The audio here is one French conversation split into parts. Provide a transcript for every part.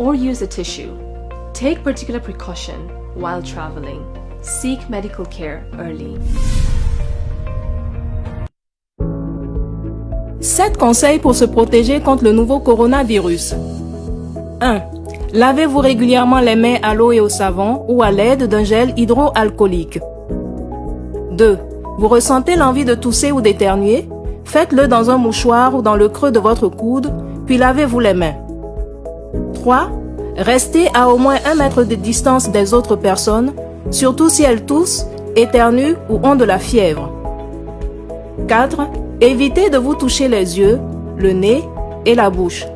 or use a tissue. Take particular precaution while traveling. Seek medical care early. 7 conseils pour se protéger contre le nouveau coronavirus. 1. Lavez-vous régulièrement les mains à l'eau et au savon ou à l'aide d'un gel hydroalcoolique. 2. Vous ressentez l'envie de tousser ou d'éternuer? Faites-le dans un mouchoir ou dans le creux de votre coude, puis lavez-vous les mains. 3. Restez à au moins 1 mètre de distance des autres personnes, surtout si elles toussent, éternuent ou ont de la fièvre. 4. Évitez de vous toucher les yeux, le nez et la bouche.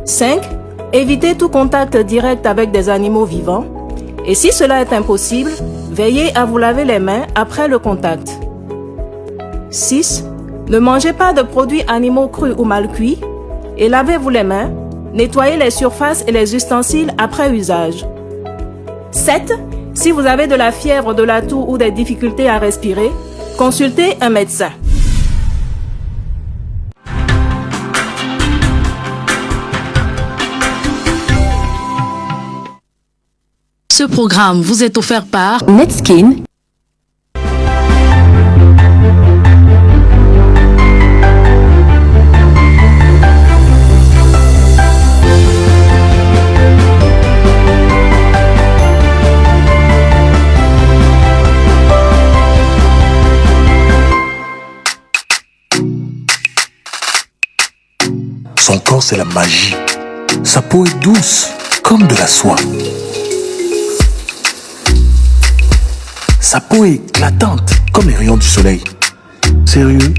5. Évitez tout contact direct avec des animaux vivants. Et si cela est impossible, veillez à vous laver les mains après le contact. 6. Ne mangez pas de produits animaux crus ou mal cuits. Et lavez-vous les mains. Nettoyez les surfaces et les ustensiles après usage. 7. Si vous avez de la fièvre, de la toux ou des difficultés à respirer, consultez un médecin. Ce programme vous est offert par Netskin. Son corps, c'est la magie. Sa peau est douce, comme de la soie. Sa peau est éclatante, comme les rayons du soleil. Sérieux,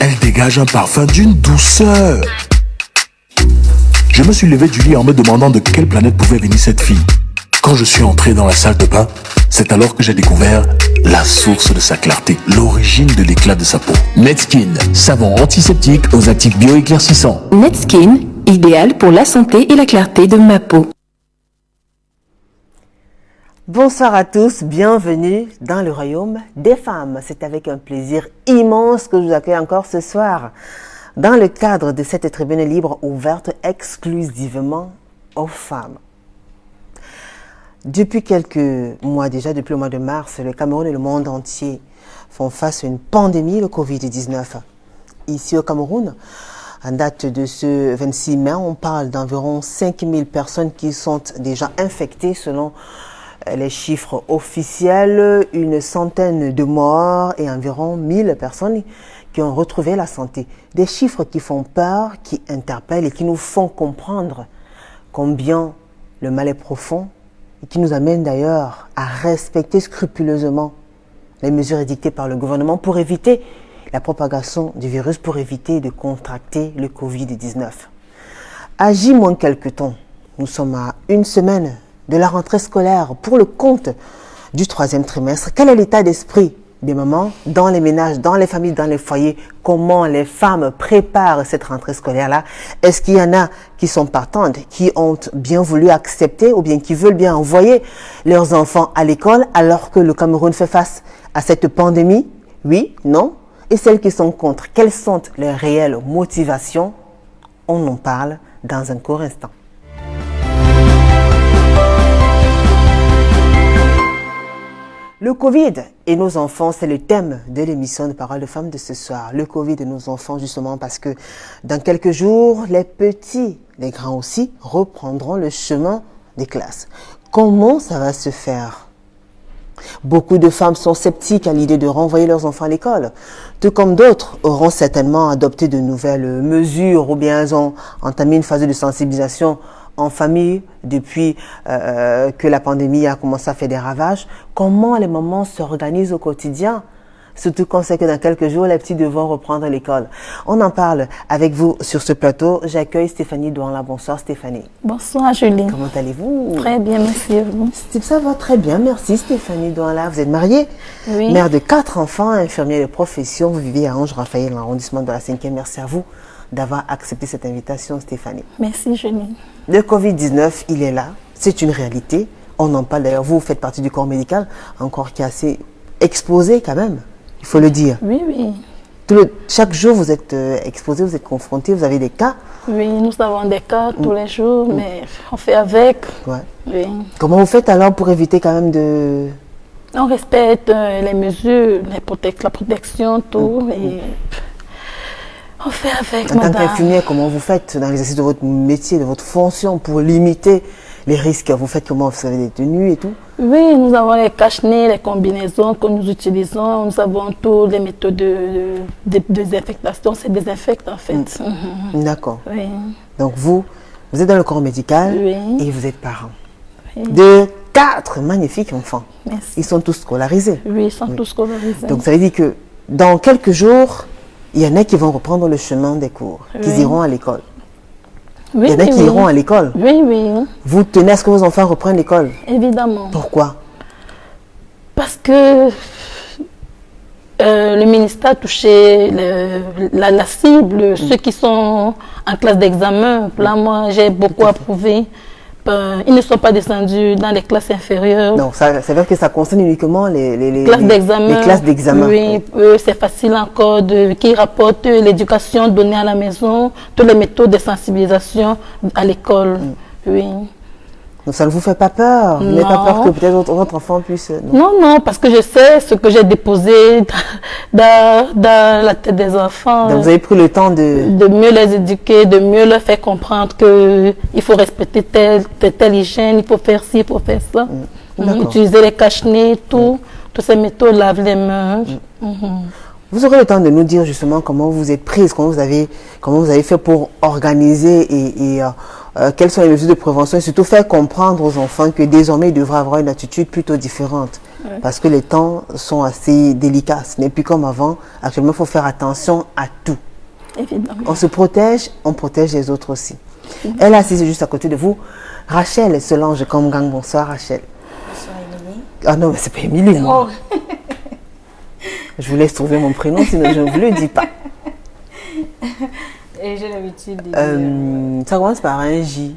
elle dégage un parfum d'une douceur. Je me suis levé du lit en me demandant de quelle planète pouvait venir cette fille. Quand je suis entré dans la salle de bain, c'est alors que j'ai découvert la source de sa clarté, l'origine de l'éclat de sa peau. Netskin, savon antiseptique aux actifs bioéclaircissants. Netskin, idéal pour la santé et la clarté de ma peau. Bonsoir à tous, bienvenue dans le royaume des femmes. C'est avec un plaisir immense que je vous accueille encore ce soir dans le cadre de cette tribune libre ouverte exclusivement aux femmes. Depuis quelques mois déjà, depuis le mois de mars, le Cameroun et le monde entier font face à une pandémie, le Covid-19. Ici au Cameroun, en date de ce 26 mai, on parle d'environ 5000 personnes qui sont déjà infectées selon les chiffres officiels, une centaine de morts et environ 1000 personnes qui ont retrouvé la santé. Des chiffres qui font peur, qui interpellent et qui nous font comprendre combien le mal est profond et qui nous amènent d'ailleurs à respecter scrupuleusement les mesures édictées par le gouvernement pour éviter la propagation du virus, pour éviter de contracter le Covid-19. À J- quelques temps, nous sommes à une semaine de la rentrée scolaire pour le compte du 3e trimestre. Quel est l'état d'esprit des mamans dans les ménages, dans les familles, dans les foyers? Comment les femmes préparent cette rentrée scolaire-là? Est-ce qu'il y en a qui sont partantes, qui ont bien voulu accepter ou bien qui veulent bien envoyer leurs enfants à l'école alors que le Cameroun fait face à cette pandémie? Oui, non? Et celles qui sont contre, quelles sont les réelles motivations? On en parle dans un court instant. Le Covid et nos enfants, c'est le thème de l'émission de Parole de Femmes de ce soir. Le Covid et nos enfants, justement, parce que dans quelques jours, les petits, les grands aussi, reprendront le chemin des classes. Comment ça va se faire? Beaucoup de femmes sont sceptiques à l'idée de renvoyer leurs enfants à l'école, tout comme d'autres auront certainement adopté de nouvelles mesures ou bien elles ont entamé une phase de sensibilisation en famille depuis que la pandémie a commencé à faire des ravages. Comment les mamans s'organisent au quotidien? Surtout qu'on sait que dans quelques jours, les petits devront reprendre l'école. On en parle avec vous sur ce plateau. J'accueille Stéphanie Douanla. Bonsoir Stéphanie. Bonsoir Julie. Comment allez-vous? Très bien, merci à vous. Ça va très bien, merci Stéphanie Douanla. Vous êtes mariée? Oui. Mère de 4 enfants, infirmière de profession. Vous vivez à Ange-Raphaël, dans l'arrondissement de la 5e. Merci à vous d'avoir accepté cette invitation Stéphanie. Merci Julie. Le Covid-19, il est là. C'est une réalité. On en parle d'ailleurs. Vous faites partie du corps médical, un corps qui est assez exposé quand même. Il faut le dire. Oui, oui. Chaque jour, vous êtes exposé, vous êtes confronté, vous avez des cas. Oui, nous avons des cas tous les jours, mais on fait avec. Ouais. Oui. Comment vous faites alors pour éviter quand même de... On respecte les mesures, la protection, tout. Et on fait avec, En tant madame. qu'infirmière, comment vous faites dans l'exercice de votre métier, de votre fonction, pour limiter les risques? Vous faites comment? Vous avez des tenues et tout? Oui, nous avons les cache-nez, les combinaisons que nous utilisons. Nous avons toutes les méthodes de désinfectation. C'est désinfecte en fait. D'accord. Oui. Donc vous êtes dans le corps médical Oui. et vous êtes parent Oui. de 4 magnifiques enfants. Merci. Ils sont tous scolarisés. Oui, ils sont tous scolarisés. Donc ça veut dire que dans quelques jours, il y en a qui vont reprendre le chemin des cours, qui Oui. iront à l'école. oui, Il y en a qui oui. iront à l'école. Oui, oui, Vous tenez à ce que vos enfants reprennent l'école. évidemment. Pourquoi? Parce que le ministère a touché la cible, ceux qui sont en classe d'examen. Là, moi, j'ai beaucoup approuvé. Ils ne sont pas descendus dans les classes inférieures. Non, ça veut dire que ça concerne uniquement les Classes d'examen. les classes d'examen. Oui, c'est facile encore qui rapportent l'éducation donnée à la maison, toutes les méthodes de sensibilisation à l'école. Oui. Donc ça ne vous fait pas peur? Vous n'avez pas Non. peur que peut-être votre enfant puisse... Non, non, parce que je sais ce que j'ai déposé dans la tête des enfants. Donc vous avez pris le temps De mieux les éduquer, de mieux leur faire comprendre qu'il faut respecter telle hygiène, il faut faire ci, il faut faire ça. D'accord. Utiliser les cache-nez, toutes ces méthodes, laver les mains. Vous aurez le temps de nous dire justement comment vous êtes prise, comment vous avez fait pour organiser et quelles sont les mesures de prévention et surtout faire comprendre aux enfants que désormais ils devraient avoir une attitude plutôt différente. Parce que les temps sont assez délicats. Ce n'est plus comme avant. Actuellement, il faut faire attention à tout. Évidemment. On se protège, on protège les autres aussi. Elle est assise juste à côté de vous. Rachel Solange Komgang. Bonsoir Rachel. Bonsoir Émilie. Ah non, mais c'est pas Émilie, moi. Je vous laisse trouver mon prénom, sinon je ne vous le dis pas. Et j'ai l'habitude de dire... Ça commence par un J.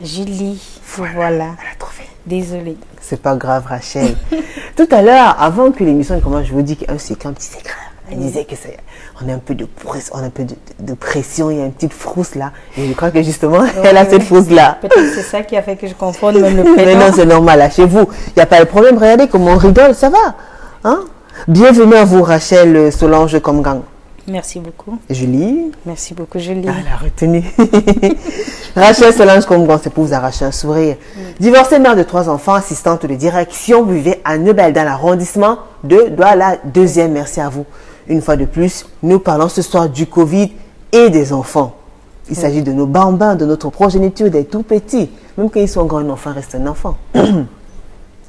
Julie. Voilà. Elle a trouvé. Désolée. C'est pas grave, Rachel. Tout à l'heure, avant que l'émission commence, je vous dis qu'un secret, un petit secret. Elle disait que on a un peu de pression, il y a une petite frousse là. Et je crois que justement, elle a cette frousse là. Peut-être c'est ça qui a fait que je confonde même le Mais prénom. non, c'est normal, là, chez vous, il n'y a pas de problème. Regardez comment on rigole, ça va. Hein? Bienvenue à vous, Rachel Solange Komgang. Merci beaucoup. Julie. Merci beaucoup, Julie. Ah, la retenue. Rachel Solange Komgang, c'est pour vous arracher un sourire. Divorcée, mère de 3 enfants, assistante de direction, vous vivez à Neubel, dans l'arrondissement de Douala 2e. Merci à vous. Une fois de plus, nous parlons ce soir du Covid et des enfants. Il s'agit de nos bambins, de notre progéniture, des tout petits. Même quand ils sont grands, un enfant reste un enfant.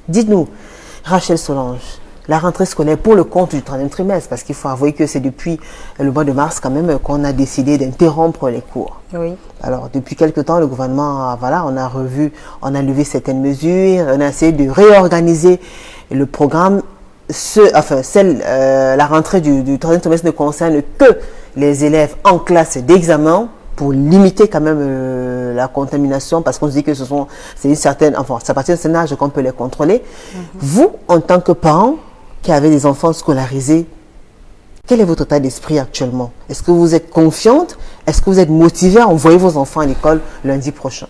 Dites-nous, Rachel Solange, la rentrée scolaire pour le compte du 3e trimestre, parce qu'il faut avouer que c'est depuis le mois de mars quand même qu'on a décidé d'interrompre les cours. Oui. Alors, depuis quelque temps, le gouvernement, voilà, on a levé certaines mesures, on a essayé de réorganiser le programme. La rentrée du 3e trimestre ne concerne que les élèves en classe d'examen pour limiter quand même la contamination, parce qu'on se dit que c'est une certaine, enfin, c'est à partir d'un certain âge qu'on peut les contrôler. Vous, en tant que parent qui avez des enfants scolarisés, quel est votre état d'esprit actuellement? Est-ce que vous êtes confiante? Est-ce que vous êtes motivée à envoyer vos enfants à l'école lundi prochain?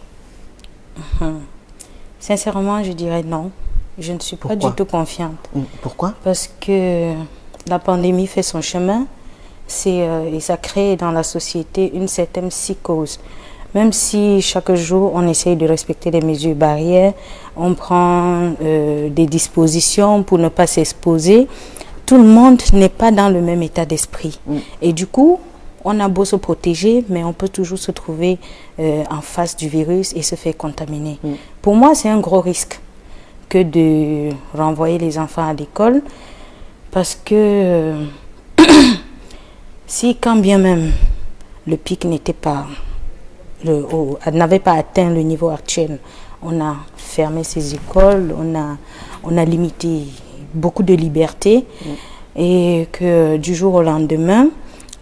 Sincèrement, je dirais non. Je ne suis pas du tout confiante. Pourquoi? Parce que la pandémie fait son chemin et ça crée dans la société une certaine psychose. Même si chaque jour on essaye de respecter les mesures barrières, on prend des dispositions pour ne pas s'exposer, tout le monde n'est pas dans le même état d'esprit. Et du coup, on a beau se protéger, mais on peut toujours se trouver en face du virus et se faire contaminer. Pour moi, c'est un gros risque que de renvoyer les enfants à l'école, parce que si quand bien même le pic n'avait pas atteint le niveau actuel, on a fermé ces écoles, on a limité beaucoup de liberté, et que du jour au lendemain,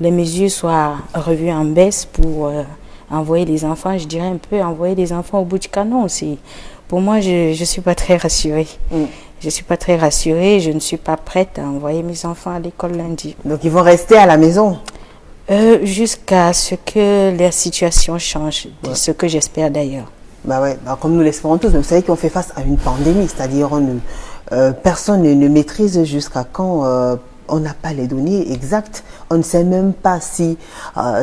les mesures soient revues en baisse pour envoyer les enfants, je dirais un peu envoyer les enfants au bout du canon aussi. Pour moi, je ne suis pas très rassurée. je ne suis pas très rassurée, je ne suis pas prête à envoyer mes enfants à l'école lundi. Donc ils vont rester à la maison? Jusqu'à ce que la situation change, ce que j'espère d'ailleurs. Bah ouais, bah comme nous l'espérons tous, mais vous savez qu'on fait face à une pandémie, c'est-à-dire personne ne maîtrise jusqu'à quand on n'a pas les données exactes. On ne sait même pas si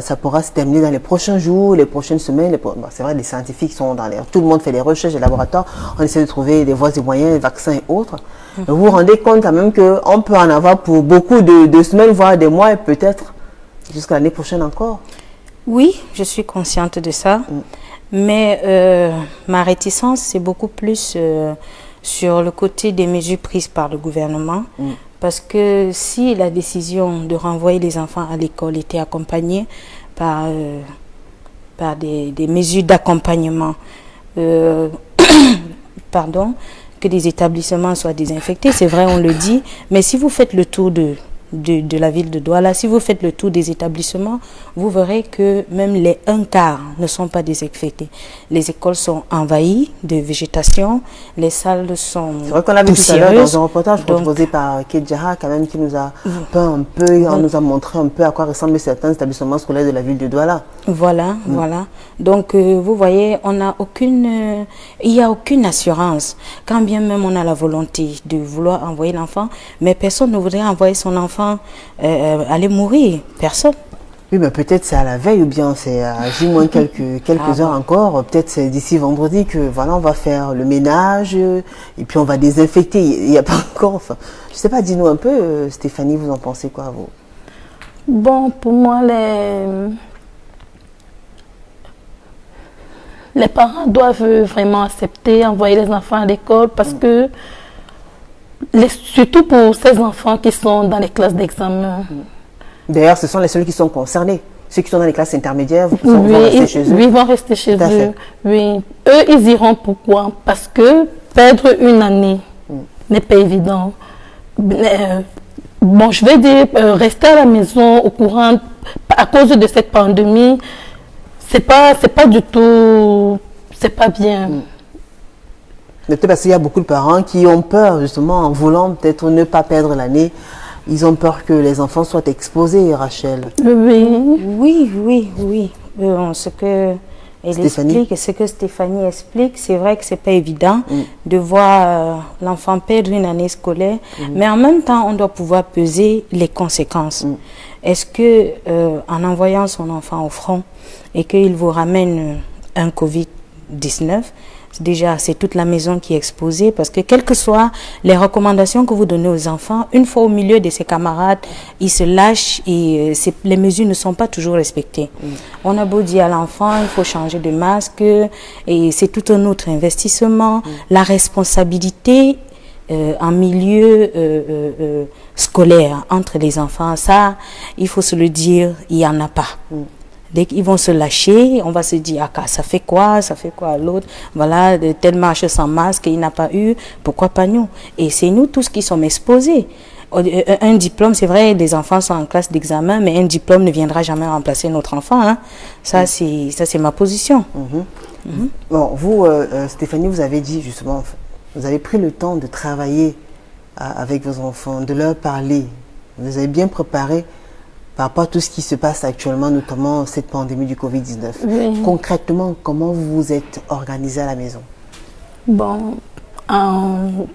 ça pourra se terminer dans les prochains jours, les prochaines semaines. C'est vrai, les scientifiques sont dans l'air. Tout le monde fait des recherches, des laboratoires. On essaie de trouver des voies et moyens, des vaccins et autres. Vous vous rendez compte quand même qu'on peut en avoir pour beaucoup de semaines, voire des mois et peut-être jusqu'à l'année prochaine encore. Oui, je suis consciente de ça. Mais ma réticence, c'est beaucoup plus sur le côté des mesures prises par le gouvernement. Parce que si la décision de renvoyer les enfants à l'école était accompagnée par des mesures d'accompagnement, pardon, que des établissements soient désinfectés, c'est vrai, on le dit, mais si vous faites le tour de la ville de Douala, si vous faites le tour des établissements, vous verrez que même les 1/4 ne sont pas désinfectés. Les écoles sont envahies de végétation, les salles sont C'est vrai qu'on l'a vu tout à l'heure dans un reportage proposé par Kedjara, quand même, qui nous a peint un peu, on nous a montré un peu à quoi ressemblent certains établissements scolaires de la ville de Douala. Voilà, voilà. Donc, vous voyez, il n'y a aucune assurance. Quand bien même on a la volonté de vouloir envoyer l'enfant, mais personne ne voudrait envoyer son enfant aller mourir. Personne. Oui, mais peut-être c'est à la veille ou bien c'est à J- quelques heures encore. Peut-être c'est d'ici vendredi que voilà, on va faire le ménage et puis on va désinfecter. Il n'y a pas encore. Enfin, je sais pas, dis-nous un peu, Stéphanie, vous en pensez quoi, vous? Bon, pour moi, les parents doivent vraiment accepter, envoyer les enfants à l'école parce que, surtout pour ces enfants qui sont dans les classes d'examen. D'ailleurs, ce sont les seuls qui sont concernés. Ceux qui sont dans les classes intermédiaires, vont rester chez eux. Oui, ils vont rester chez eux. Oui. Eux, ils iront pourquoi? Parce que perdre une année n'est pas évident. Bon, je vais dire, rester à la maison au courant à cause de cette pandémie, c'est pas du tout, c'est pas bien. Peut-être parce qu'il y a beaucoup de parents qui ont peur, justement, en voulant peut-être ne pas perdre l'année. Ils ont peur que les enfants soient exposés, Rachel. Oui. Ce que Stéphanie explique, c'est vrai que c'est pas évident de voir l'enfant perdre une année scolaire, mais en même temps, on doit pouvoir peser les conséquences. Est-ce que en envoyant son enfant au front et qu'il vous ramène un Covid-19, déjà, c'est toute la maison qui est exposée parce que quelles que soient les recommandations que vous donnez aux enfants, une fois au milieu de ses camarades, ils se lâchent et les mesures ne sont pas toujours respectées. On a beau dire à l'enfant, il faut changer de masque et c'est tout un autre investissement. La responsabilité en milieu scolaire entre les enfants, ça, il faut se le dire, il n'y en a pas. Dès qu'ils vont se lâcher, on va se dire, ah, ça fait quoi à l'autre, voilà, telle marche sans masque, il n'a pas eu, pourquoi pas nous? Et c'est nous tous qui sommes exposés. Un diplôme, c'est vrai, les enfants sont en classe d'examen, mais un diplôme ne viendra jamais remplacer notre enfant. Hein. Ça, c'est ma position. Bon, vous, Stéphanie, vous avez dit justement, vous avez pris le temps de travailler avec vos enfants, de leur parler. Vous avez bien préparé par rapport à tout ce qui se passe actuellement, notamment cette pandémie du Covid-19. Oui. Concrètement, comment vous vous êtes organisé à la maison? Bon, en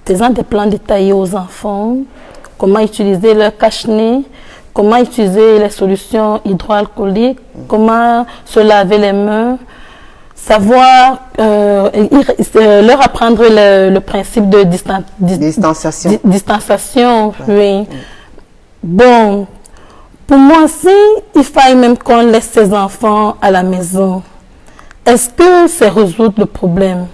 faisant des plans détaillés aux enfants, comment utiliser leur cache-nez, comment utiliser les solutions hydroalcooliques, comment se laver les mains, savoir, leur apprendre le principe de distanciation. Oui. Bon, pour moi, si il faille même qu'on laisse ses enfants à la maison, est-ce que c'est résoudre le problème?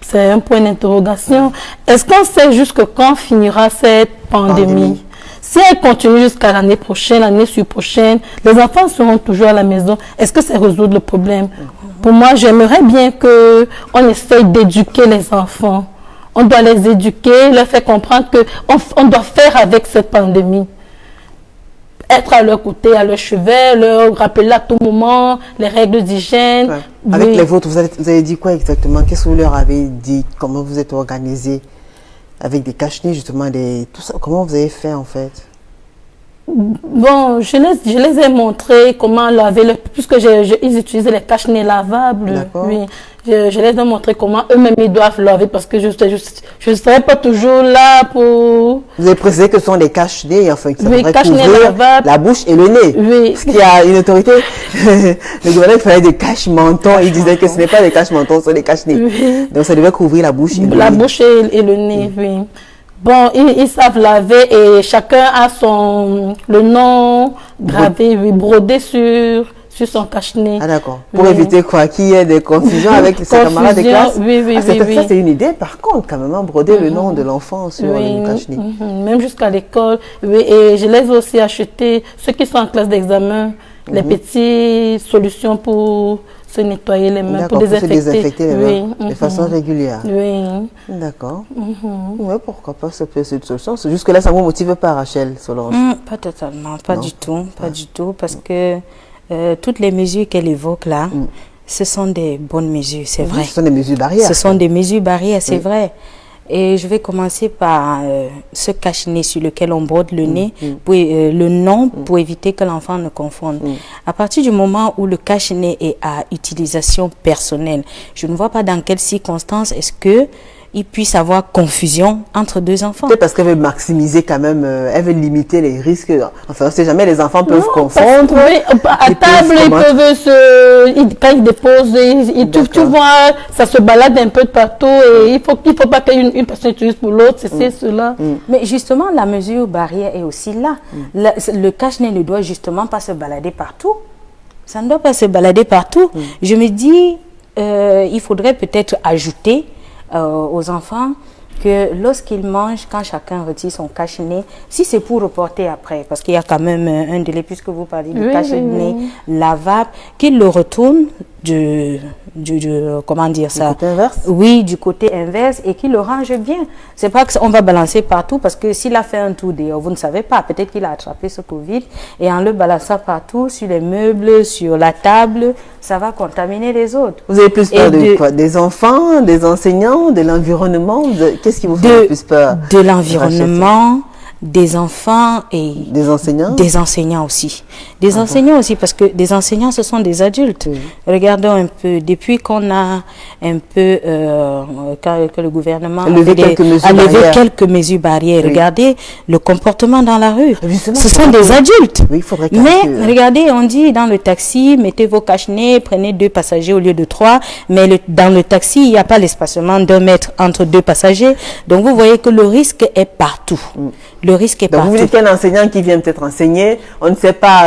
C'est un point d'interrogation. Est-ce qu'on sait jusque quand finira cette pandémie? Si elle continue jusqu'à l'année prochaine, l'année prochaine, les enfants seront toujours à la maison. Est-ce que c'est résoudre le problème? Pour moi, j'aimerais bien qu'on essaye d'éduquer les enfants. On doit les éduquer, leur faire comprendre qu'on doit faire avec cette pandémie. Être à leur côté, à leur chevet, leur rappeler à tout moment les règles d'hygiène. Ouais. Avec les vôtres, vous avez dit quoi exactement? Qu'est-ce que vous leur avez dit? Comment vous êtes organisés? avec des cache-nez, justement, tout ça. Comment vous avez fait, en fait? Bon, je les ai montré comment laver, puisque ils utilisaient les cache-nez lavables. Oui, je les ai montré comment eux-mêmes ils doivent laver parce que je ne serai pas toujours là pour... Vous avez précisé que ce sont des cache-nez, enfin, qui oui, couvrir la bouche et le nez. Oui. Parce qu'il y a une autorité, le gouvernement parlait de cache-menton, il disait que ce n'est pas des cache-mentons, ce sont des cache-nez. Oui. Donc ça devait couvrir la bouche et le nez. La bouche et le nez, oui. Bon, ils savent laver et chacun a le nom gravé, brodé sur son cache-nez. Ah d'accord. Pour éviter quoi? Qu'il y ait des confusions avec ses camarades de classe? Oui. Ça c'est une idée par contre, quand même, broder le nom de l'enfant sur le cache-nez. Même jusqu'à l'école. Oui, et je les ai aussi achetés, ceux qui sont en classe d'examen, les petites solutions pour se nettoyer les mains, pour désinfecter les mains de façon régulière. Oui. D'accord. Oui, pourquoi pas, ça peut être une solution. Jusque-là, ça ne vous motive pas, Rachel Solange? Pas totalement, pas du tout, parce que toutes les mesures qu'elle évoque là, ce sont des bonnes mesures, c'est vrai. Ce sont des mesures barrières. Ce sont des mesures barrières, c'est vrai. Et je vais commencer par ce cache-nez sur lequel on brode le nez, le nom, pour éviter que l'enfant ne confonde. À partir du moment où le cache-nez est à utilisation personnelle, je ne vois pas dans quelles circonstances est-ce que il puisse avoir confusion entre deux enfants. Peut-être parce qu'elle veut maximiser quand même, elle veut limiter les risques. Enfin, on ne sait jamais, les enfants peuvent confondre. À table, quand ils déposent, tu vois, ça se balade un peu de partout et il faut pas qu'une personne utilise pour l'autre, c'est cela. Mais justement, la mesure barrière est aussi là. Le cache-nez ne doit justement pas se balader partout. Ça ne doit pas se balader partout. Je me dis, il faudrait peut-être ajouter aux enfants que lorsqu'ils mangent, quand chacun retire son cache-nez, si c'est pour reporter après, parce qu'il y a quand même un délai, puisque vous parlez du cache-nez lavable, qu'ils le retournent comment dire ça? Du côté inverse? Oui, du côté inverse, et qu'il le range bien. C'est pas qu'on va balancer partout, parce que s'il a fait un tour dehors, vous ne savez pas, peut-être qu'il a attrapé ce Covid, et en le balançant partout, sur les meubles, sur la table, ça va contaminer les autres. Vous avez plus peur de quoi? Des enfants, des enseignants, de l'environnement? Qu'est-ce qui vous fait le plus peur? De l'environnement, des enfants et des enseignants? Des enseignants aussi. Des enseignants aussi, parce que des enseignants, ce sont des adultes. Regardons un peu, depuis qu'on a un peu, que le gouvernement a levé quelques mesures barrières, regardez le comportement dans la rue. Ce sont des adultes. Oui, mais regardez, on dit dans le taxi, mettez vos cache-nez, prenez 2 passagers au lieu de 3, mais dans le taxi, il n'y a pas l'espacement d'1 mètre entre 2 passagers. Donc vous voyez que le risque est partout. Le risque est partout. Vous dites qu'un enseignant qui vient peut-être enseigner, on ne sait pas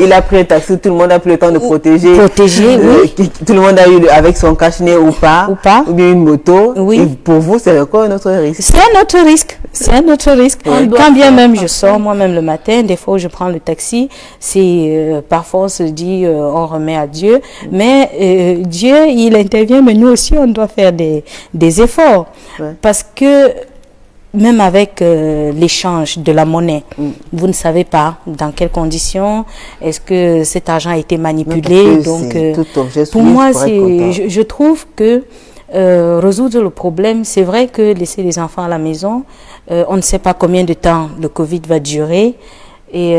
il a pris un taxi, tout le monde a pris le temps de protéger. Oui. Tout le monde a eu avec son cache-nez ou pas, ou bien une moto. Oui. Et pour vous, c'est encore un autre risque. C'est un autre risque. C'est un autre risque. Quand bien même je sors moi-même le matin, des fois où je prends le taxi, c'est parfois on se dit on remet à Dieu, mais Dieu il intervient, mais nous aussi on doit faire des efforts parce que même avec l'échange de la monnaie, vous ne savez pas dans quelles conditions est-ce que cet argent a été manipulé. Donc, pour moi, je trouve que résoudre le problème, c'est vrai que laisser les enfants à la maison, on ne sait pas combien de temps le Covid va durer et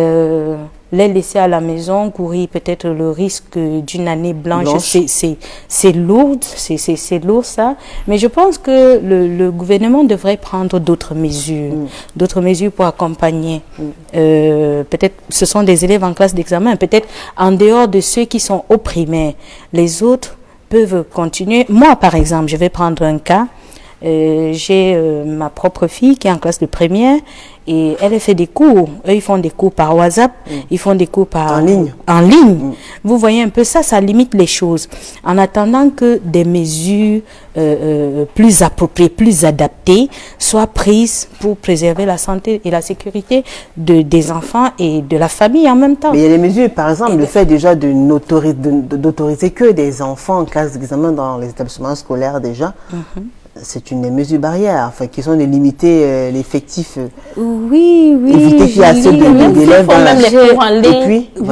les laisser à la maison, courir peut-être le risque d'une année blanche. C'est lourd, c'est lourd ça. Mais je pense que le gouvernement devrait prendre d'autres mesures pour accompagner. Peut-être ce sont des élèves en classe d'examen, peut-être en dehors de ceux qui sont au primaire. Les autres peuvent continuer. Moi, par exemple, je vais prendre un cas. J'ai ma propre fille qui est en classe de première et elle fait des cours. Eux, ils font des cours par WhatsApp, ils font des cours en ligne. Vous voyez un peu ça limite les choses. En attendant que des mesures plus appropriées, plus adaptées soient prises pour préserver la santé et la sécurité des enfants et de la famille en même temps. Mais il y a des mesures, par exemple, le fait déjà d'autoriser que des enfants en classe d'examen dans les établissements scolaires déjà. C'est une mesure barrière, enfin, qui sont de limiter l'effectif. Oui. Éviter qu'il y ait assez d'élèves dans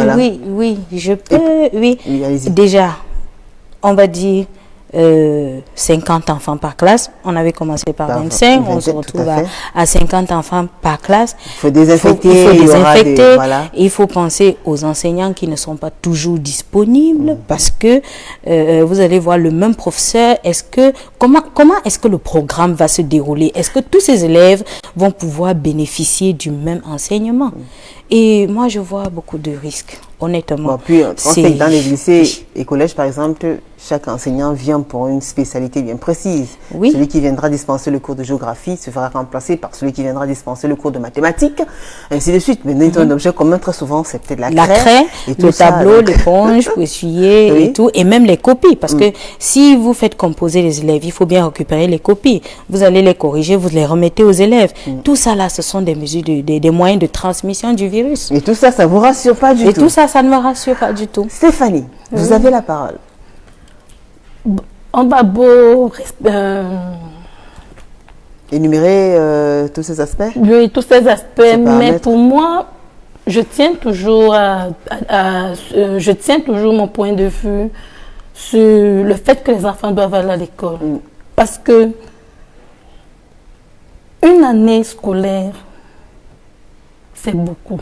la Oui, je peux, oui. Déjà, on va dire, 50 enfants par classe. On avait commencé par 25, on se retrouve à 50 enfants par classe. Il faut désinfecter. Il faut désinfecter. Voilà. Il faut penser aux enseignants qui ne sont pas toujours disponibles parce que vous allez voir le même professeur. Comment est-ce que le programme va se dérouler? Est-ce que tous ces élèves vont pouvoir bénéficier du même enseignement? Et moi, je vois beaucoup de risques, honnêtement. Bon, puis, on sait que dans les lycées et collèges, par exemple, chaque enseignant vient pour une spécialité bien précise. Oui. Celui qui viendra dispenser le cours de géographie se fera remplacer par celui qui viendra dispenser le cours de mathématiques, ainsi de suite. Mais un objet commun, très souvent, c'est peut-être la craie, le tableau, l'éponge pour essuyer oui. et tout, et même les copies. Parce que si vous faites composer les élèves, il faut bien récupérer les copies. Vous allez les corriger, vous les remettez aux élèves. Tout ça, là, ce sont des mesures, des moyens de transmission du virus. Et tout ça, ça ne vous rassure pas du tout. Et tout ça, ça ne me rassure pas du tout. Stéphanie, vous avez la parole. On va beau énumérer tous ces aspects? Oui, tous ces aspects, mais pour moi, je tiens toujours mon point de vue sur le fait que les enfants doivent aller à l'école. Parce que une année scolaire, c'est beaucoup.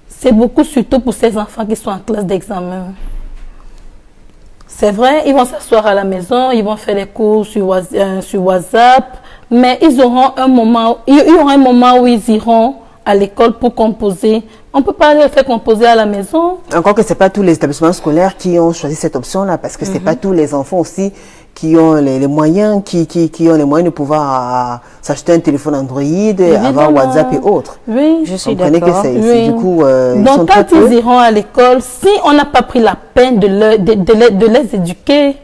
C'est beaucoup surtout pour ces enfants qui sont en classe d'examen. C'est vrai, ils vont s'asseoir à la maison, ils vont faire les cours sur WhatsApp, mais ils auront un moment où ils iront à l'école pour composer. On ne peut pas les faire composer à la maison. Encore que ce n'est pas tous les établissements scolaires qui ont choisi cette option-là, parce que ce n'est pas tous les enfants aussi qui ont les moyens, qui ont les moyens de pouvoir s'acheter un téléphone Android, avoir WhatsApp et autres. Oui, je suis d'accord. Du coup, donc quand ils iront à l'école, si on n'a pas pris la peine de les éduquer,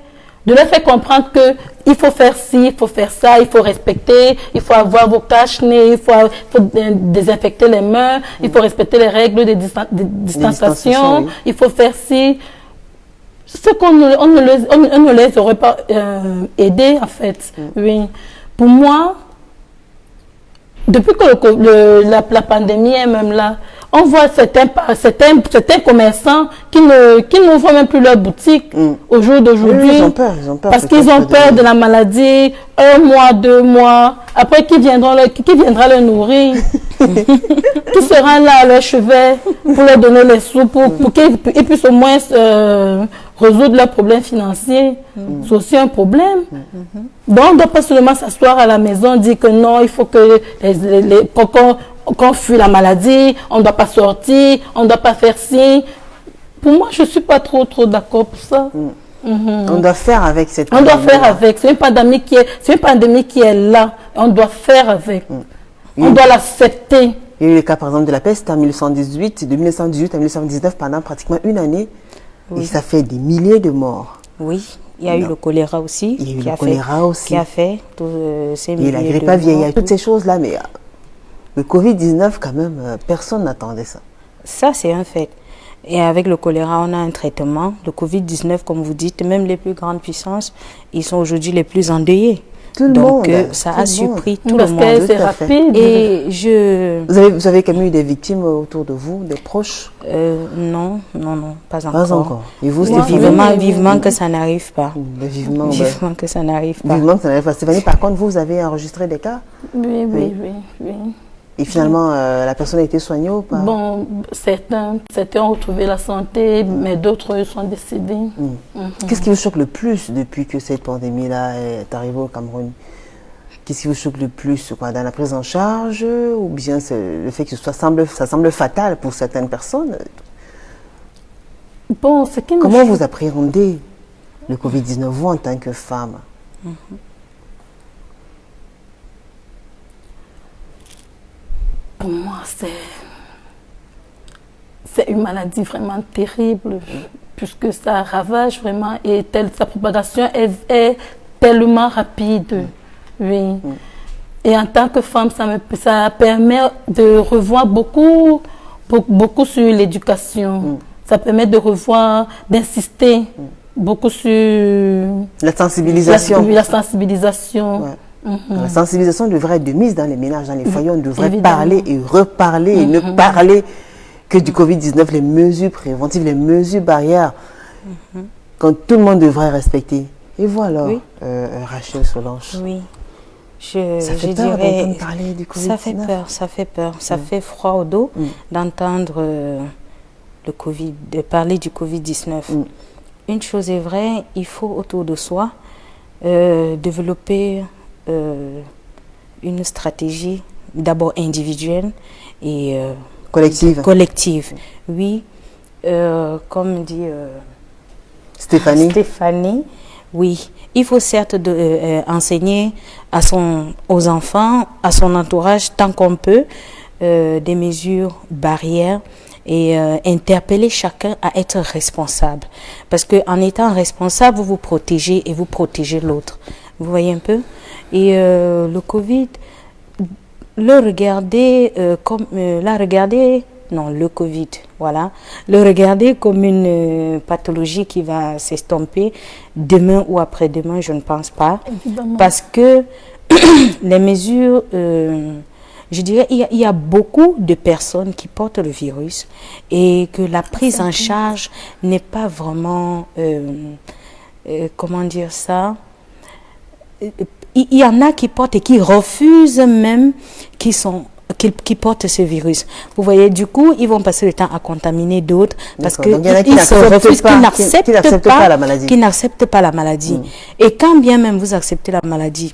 de leur faire comprendre que il faut faire ci, il faut faire ça, il faut respecter, il faut avoir vos cache-nez, il faut désinfecter les mains, il faut respecter les règles de distanciation, il faut faire ci. Ce qu'on ne les aurait pas aidés, en fait. Oui. Pour moi, depuis que la pandémie est même là, on voit certains commerçants qui n'ouvrent même plus leur boutique au jour d'aujourd'hui. Oui, ils ont peur. Parce qu'ils ont peur de la maladie, 1 mois, 2 mois. Après, qui viendra les nourrir? Qui sera là à leur chevet pour leur donner les sous, pour qu'ils puissent au moins résoudre leurs problèmes financiers? C'est aussi un problème. Donc, on ne doit pas seulement s'asseoir à la maison, dire que non, il faut que qu'on fuit la maladie, on ne doit pas sortir, on ne doit pas faire ci. Pour moi, je ne suis pas trop d'accord pour ça. On doit faire avec cette pandémie. On doit faire avec. C'est une pandémie qui est là. On doit faire avec. On doit l'accepter. Il y a eu le cas, par exemple, de la peste en 1918, de 1918 à 1919, pendant pratiquement une année. Et ça fait des milliers de morts. Oui. Il y a eu le choléra aussi. Il y a eu le choléra aussi. Qui a fait tous ces milliers de morts. Et la grippe aviaire, il y a toutes ces choses-là, mais le Covid-19, quand même, personne n'attendait ça. Ça, c'est un fait. Et avec le choléra, on a un traitement. Le Covid-19, comme vous dites, même les plus grandes puissances, ils sont aujourd'hui les plus endeuillés. Donc, ça a surpris tout le monde. C'est rapide. Et vous avez quand même eu des victimes autour de vous, des proches? Non, pas encore. Pas encore. Et vous, vivement que ça n'arrive pas. Vivement que ça n'arrive pas. Vivement que ça n'arrive pas. Stéphanie, par contre, vous avez enregistré des cas? Oui. Et finalement, la personne a été soignée ou pas? Bon, certains ont retrouvé la santé, mais d'autres sont décédés. Qu'est-ce qui vous choque le plus depuis que cette pandémie-là est arrivée au Cameroun? Qu'est-ce qui vous choque le plus, dans la prise en charge, ou bien c'est le fait que ça semble fatal pour certaines personnes? Bon, comment vous appréhendez le Covid-19, vous, en tant que femme? Pour moi, c'est une maladie vraiment terrible, puisque ça ravage vraiment et sa propagation est tellement rapide. Oui. Et en tant que femme, ça permet de revoir beaucoup sur l'éducation. Ça permet de revoir, d'insister beaucoup sur la sensibilisation. La sensibilisation. Ouais. La sensibilisation devrait être de mise dans les ménages, dans les foyers. On devrait parler et reparler et ne parler que du Covid-19, les mesures préventives, les mesures barrières. quand tout le monde devrait respecter. Et voilà, Oui. Rachel Solange. Oui. Ça fait je peur dirais, d'entendre parler du Covid-19. ça fait peur, ça fait peur. Ça fait froid au dos d'entendre le Covid, de parler du Covid-19. Une chose est vraie, il faut autour de soi développer une stratégie d'abord individuelle et collective. Oui, comme dit Stéphanie, oui. Il faut certes enseigner aux enfants, à son entourage, tant qu'on peut, des mesures barrières et interpeller chacun à être responsable. Parce qu'en étant responsable, vous vous protégez et vous protégez l'autre. Vous voyez un peu? Et le Covid, le Covid, voilà, le regarder comme une pathologie qui va s'estomper demain ou après-demain, je ne pense pas. Évidemment. Parce que les mesures, je dirais, il y a beaucoup de personnes qui portent le virus et que la prise en charge n'est pas vraiment, comment dire ça, il y en a qui portent et qui refusent même, qui portent ce virus. Vous voyez, du coup, ils vont passer le temps à contaminer d'autres parce qu'ils se refusent, qui n'acceptent pas la maladie. Et quand bien même vous acceptez la maladie,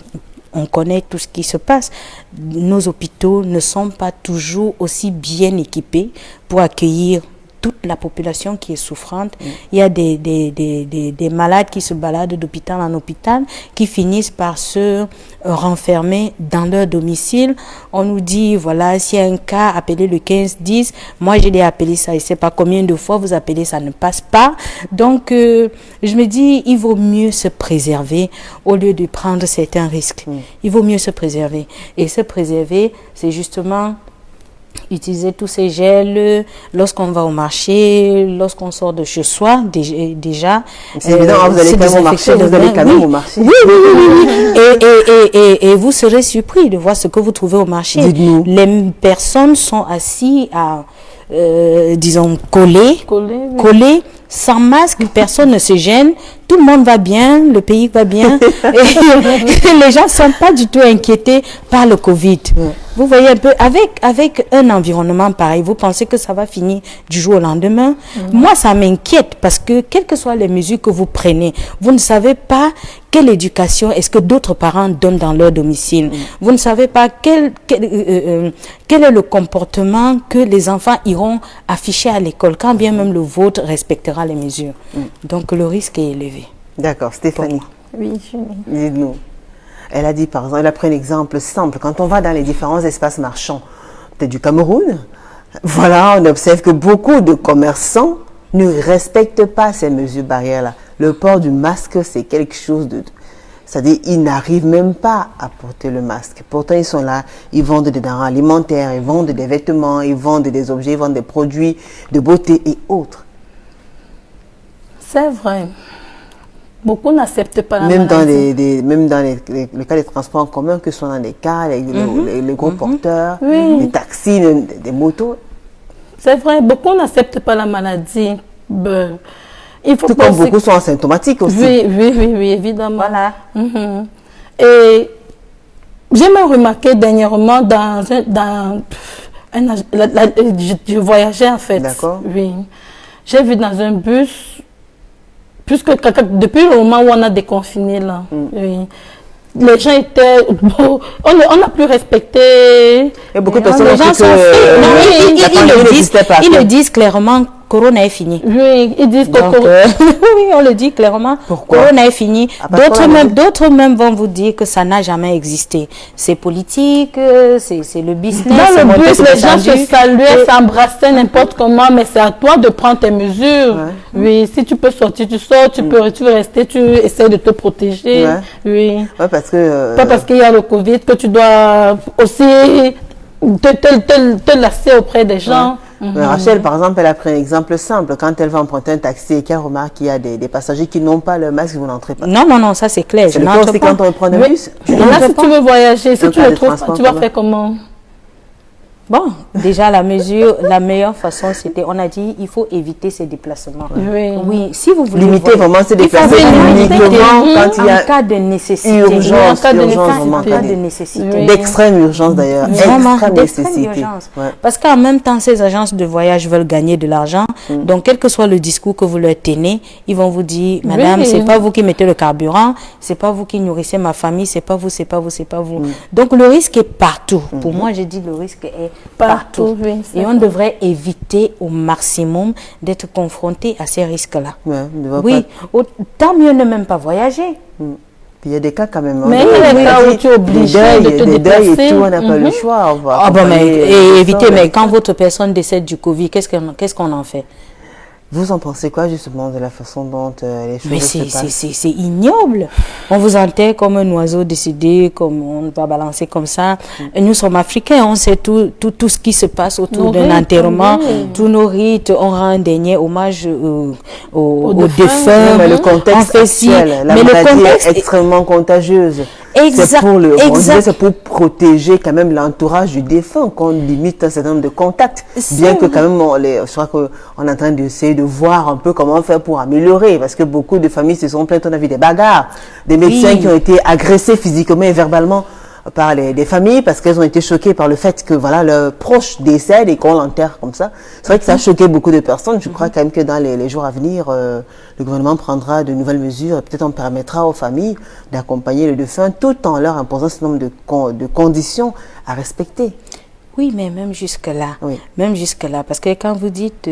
on connaît tout ce qui se passe. Nos hôpitaux ne sont pas toujours aussi bien équipés pour accueillir toute la population qui est souffrante. Il y a des malades qui se baladent d'hôpital en hôpital, qui finissent par se renfermer dans leur domicile. On nous dit, voilà, s'il y a un cas, appelez le 15-10. Moi, je l'ai appelé ça, je ne sais pas combien de fois vous appelez, ça ne passe pas. Donc, je me dis, il vaut mieux se préserver au lieu de prendre certains risques. Il vaut mieux se préserver. Et se préserver, c'est justement utiliser tous ces gels lorsqu'on va au marché, lorsqu'on sort de chez soi, déjà. C'est évident, vous allez quand même au marché, vous allez quand même au marché. Oui. Et vous serez surpris de voir ce que vous trouvez au marché. Dites-nous. Les personnes sont assises à, disons, collées, sans masque, personne ne se gêne, tout le monde va bien, le pays va bien. Et les gens ne sont pas du tout inquiétés par le Covid. Vous voyez un peu, avec un environnement pareil, vous pensez que ça va finir du jour au lendemain? Moi, ça m'inquiète parce que, quelles que soient les mesures que vous prenez, vous ne savez pas quelle éducation est-ce que d'autres parents donnent dans leur domicile. Vous ne savez pas quel est le comportement que les enfants iront afficher à l'école, quand bien même le vôtre respectera les mesures. Donc, le risque est élevé. D'accord, Stéphanie. Oui, dites-nous. Elle a dit, par exemple, elle a pris un exemple simple. Quand on va dans les différents espaces marchands, peut-être du Cameroun, voilà, on observe que beaucoup de commerçants ne respectent pas ces mesures barrières-là. Le port du masque, c'est quelque chose de... C'est-à-dire, ils n'arrivent même pas à porter le masque. Pourtant, ils sont là, ils vendent des denrées alimentaires, ils vendent des vêtements, ils vendent des objets, ils vendent des produits de beauté et autres. C'est vrai. Beaucoup n'acceptent pas la même maladie. Même dans le cas des transports en commun, que ce soit dans les cars, les gros porteurs, les taxis, des motos. C'est vrai, beaucoup n'acceptent pas la maladie. Il faut tout comme beaucoup sont asymptomatiques aussi. Oui, évidemment. Voilà. Et j'ai même remarqué dernièrement je voyageais en fait. D'accord. Oui. J'ai vu dans un bus, puisque depuis le moment où on a déconfiné là, oui, les gens étaient... Bon, on n'a plus respecté... Et beaucoup de personnes les gens sont ils le disent clairement, Corona est fini. Oui, ils disent que oui, on le dit clairement. Pourquoi? Corona est fini. D'autres même vont vous dire que ça n'a jamais existé. C'est politique, c'est le business. Dans le bus, les gens se saluaient, s'embrassaient n'importe comment, mais c'est à toi de prendre tes mesures. Oui, si tu peux sortir, tu sors, tu peux rester, tu essaies de te protéger. Oui. Parce que... Pas parce qu'il y a le Covid que tu dois aussi te lasser auprès des gens. Rachel, par exemple, elle a pris un exemple simple. Quand elle va emprunter un taxi et qu'elle remarque qu'il y a des passagers qui n'ont pas le masque, vous n'entrez pas. Non, ça c'est clair. C'est le cas aussi quand on prend un bus. Là, si tu veux voyager, si tu le trouves, tu vas faire comment? Bon, déjà la meilleure façon, c'était, on a dit, il faut éviter ces déplacements. Oui, si vous voulez limiter vraiment ces déplacements uniquement quand il y a en cas de nécessité. Urgence, en cas de nécessité. D'extrême urgence d'ailleurs. Vraiment, d'extrême urgence. Ouais. Parce qu'en même temps, ces agences de voyage veulent gagner de l'argent. Donc, quel que soit le discours que vous leur tenez, ils vont vous dire, madame, c'est pas vous qui mettez le carburant, c'est pas vous qui nourrissez ma famille, c'est pas vous, c'est pas vous, c'est pas vous. Donc, le risque est partout. Pour moi, j'ai dit, le risque est partout. Et on devrait éviter au maximum d'être confronté à ces risques-là. Oui, tant mieux ne même pas voyager. Il y a des cas quand même. Mais il y a des cas où tu es obligé de te déplacer. Et tout, on n'a pas le choix. Et éviter, mais quand votre personne décède du Covid, qu'est-ce qu'on en fait? Vous en pensez quoi justement de la façon dont les choses se passent? C'est ignoble. On vous enterre comme un oiseau décédé, comme on va balancer comme ça. Et nous sommes africains, on sait tout ce qui se passe autour d'un enterrement, tous nos rites, on rend un dernier hommage aux défunts. Mais le contexte actuel, la maladie est extrêmement contagieuse. C'est pour protéger quand même l'entourage du défunt qu'on limite un certain nombre de contacts. Bien que quand même, je crois qu'on est en train d'essayer de voir un peu comment faire pour améliorer. Parce que beaucoup de familles se sont plaintes, on a vu des bagarres, des médecins qui ont été agressés physiquement et verbalement par des familles parce qu'elles ont été choquées par le fait que voilà leurs proches décèdent et qu'on l'enterre comme ça. C'est vrai que ça a choqué beaucoup de personnes. Je crois quand même que dans les jours à venir, le gouvernement prendra de nouvelles mesures. Peut-être on permettra aux familles d'accompagner le défunt tout en leur imposant un certain nombre de conditions à respecter. Oui, mais même jusque-là, parce que quand vous dites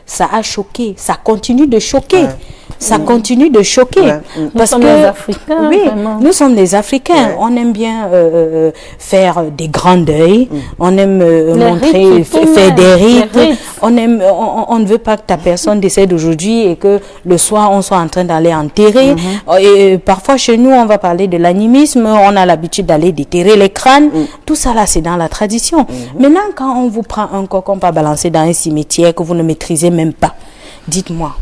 ça a choqué, ça continue de choquer, ça continue de choquer. Parce que les Africains, nous sommes des Africains, on aime bien faire des grands deuils, on aime montrer, faire des rites, on ne veut pas que ta personne décède aujourd'hui et que le soir on soit en train d'aller enterrer. Et parfois chez nous on va parler de l'animisme, on a l'habitude d'aller déterrer les crânes, tout ça là c'est dans la tradition. Maintenant, quand on vous prend un corps qu'on va balancer dans un cimetière que vous ne maîtrisez même pas, dites-moi,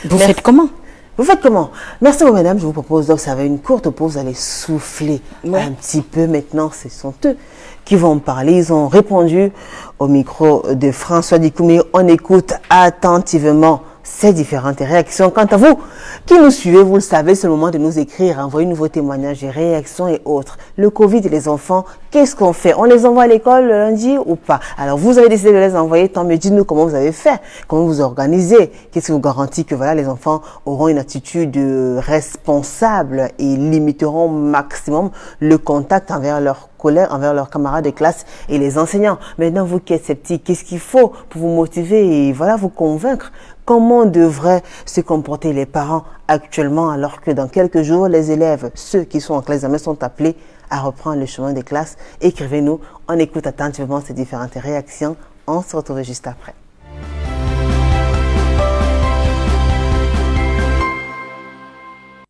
vous faites comment? Vous faites comment? Merci beaucoup, mesdames. Je vous propose d'observer une courte pause. Vous allez souffler un petit peu. Maintenant, ce sont eux qui vont parler. Ils ont répondu au micro de François Dikoumé. On écoute attentivement ces différentes réactions. Quant à vous qui nous suivez, vous le savez, c'est le moment de nous écrire, envoyer vos témoignages et réactions et autres. Le Covid et les enfants, qu'est-ce qu'on fait? On les envoie à l'école le lundi ou pas? Alors vous avez décidé de les envoyer, tant mieux, dites-nous comment vous avez fait, comment vous organisez, qu'est-ce qui vous garantit que voilà, les enfants auront une attitude responsable et limiteront au maximum le contact envers leurs collègues, envers leurs camarades de classe et les enseignants. Maintenant, vous qui êtes sceptiques, qu'est-ce qu'il faut pour vous motiver et voilà, vous convaincre? Comment devraient se comporter les parents actuellement alors que dans quelques jours, les élèves, ceux qui sont en classe d'examen, sont appelés à reprendre le chemin des classes? Écrivez-nous, on écoute attentivement ces différentes réactions. On se retrouve juste après.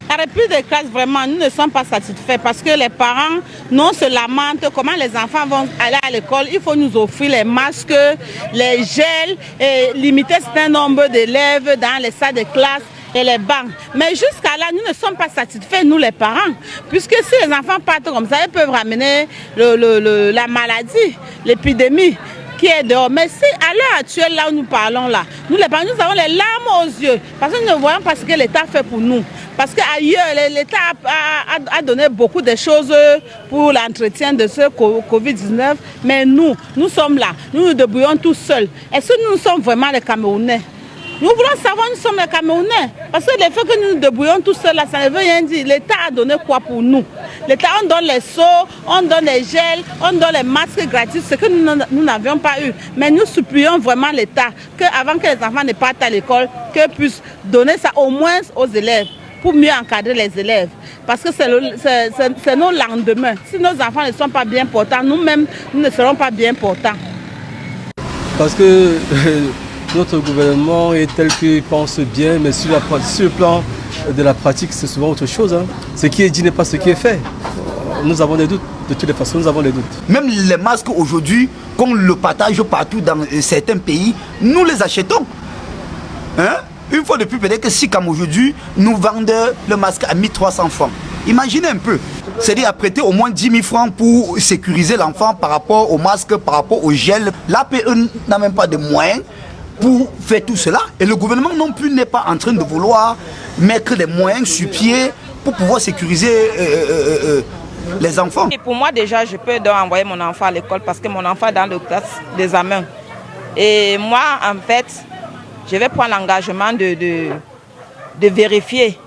La reprise des classes, vraiment, nous ne sommes pas satisfaits parce que les parents non se lamentent comment les enfants vont aller à l'école. Il faut nous offrir les masques, les gels et limiter un certain nombre d'élèves dans les salles de classe et les bancs. Mais jusqu'à là, nous ne sommes pas satisfaits, nous les parents, puisque si les enfants partent comme ça, ils peuvent ramener la maladie, l'épidémie qui est dehors. Mais si à l'heure actuelle, là où nous parlons, là, nous les parents, nous avons les larmes aux yeux, parce que nous ne voyons pas ce que l'État fait pour nous. Parce qu'ailleurs, l'État a donné beaucoup de choses pour l'entretien de ce Covid-19, mais nous sommes là, nous nous débrouillons tous seuls. Est-ce que nous sommes vraiment les Camerounais? Nous voulons savoir, nous sommes les Camerounais. Parce que le fait que nous nous débrouillons tout seuls, là, ça ne veut rien dire. L'État a donné quoi pour nous? L'État, on donne les seaux, on donne les gels, on donne les masques gratuits, ce que nous n'avions pas eu. Mais nous supplions vraiment l'État qu'avant que les enfants ne partent à l'école, qu'ils puissent donner ça au moins aux élèves, pour mieux encadrer les élèves. Parce que c'est nos lendemains. Si nos enfants ne sont pas bien portants, nous-mêmes, nous ne serons pas bien portants. Parce que notre gouvernement est tel qu'il pense bien, mais sur le plan de la pratique, c'est souvent autre chose. Hein. Ce qui est dit n'est pas ce qui est fait. Nous avons des doutes. De toutes les façons, nous avons des doutes. Même les masques aujourd'hui, qu'on le partage partout dans certains pays, nous les achetons. Hein? Une fois de plus, peut-être que si comme aujourd'hui, nous vendons le masque à 1300 francs. Imaginez un peu. C'est-à-dire à prêter au moins 10 000 francs pour sécuriser l'enfant par rapport au masque, par rapport au gel. L'APE n'a même pas de moyens pour faire tout cela. Et le gouvernement non plus n'est pas en train de vouloir mettre des moyens sur pied pour pouvoir sécuriser les enfants. Et pour moi déjà, je peux donc envoyer mon enfant à l'école parce que mon enfant est dans le classe d'examen. Et moi, en fait, je vais prendre l'engagement de vérifier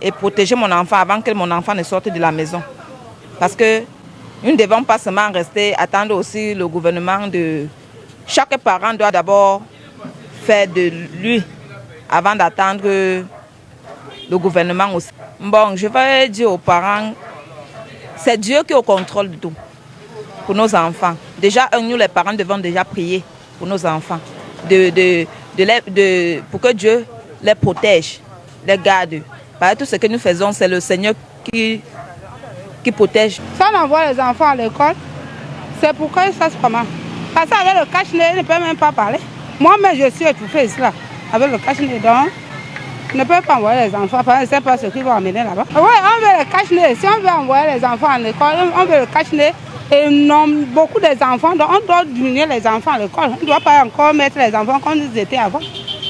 et protéger mon enfant avant que mon enfant ne sorte de la maison. Parce que nous ne devons pas seulement rester, attendre aussi le gouvernement de... Chaque parent doit d'abord faire de lui avant d'attendre le gouvernement aussi. Bon, je vais dire aux parents, c'est Dieu qui est au contrôle de tout pour nos enfants. Déjà, nous les parents devons déjà prier pour nos enfants, pour que Dieu les protège, les garde. Parce que tout ce que nous faisons, c'est le Seigneur qui protège. Ça, on envoie les enfants à l'école, c'est pour qu'ils fassent comment? Parce qu'avec le cache-nez, ils ne peuvent même pas parler. Moi-même, je suis étouffée ici, là, avec le cache-nez. Donc, on ne peut pas envoyer les enfants, parce que je ne sais pas ce qu'ils vont amener là-bas. Oui, on veut le cache-nez. Si on veut envoyer les enfants à l'école, on veut le cache-nez. Et non, beaucoup des enfants, donc on doit diminuer les enfants à l'école. On ne doit pas encore mettre les enfants comme ils étaient avant.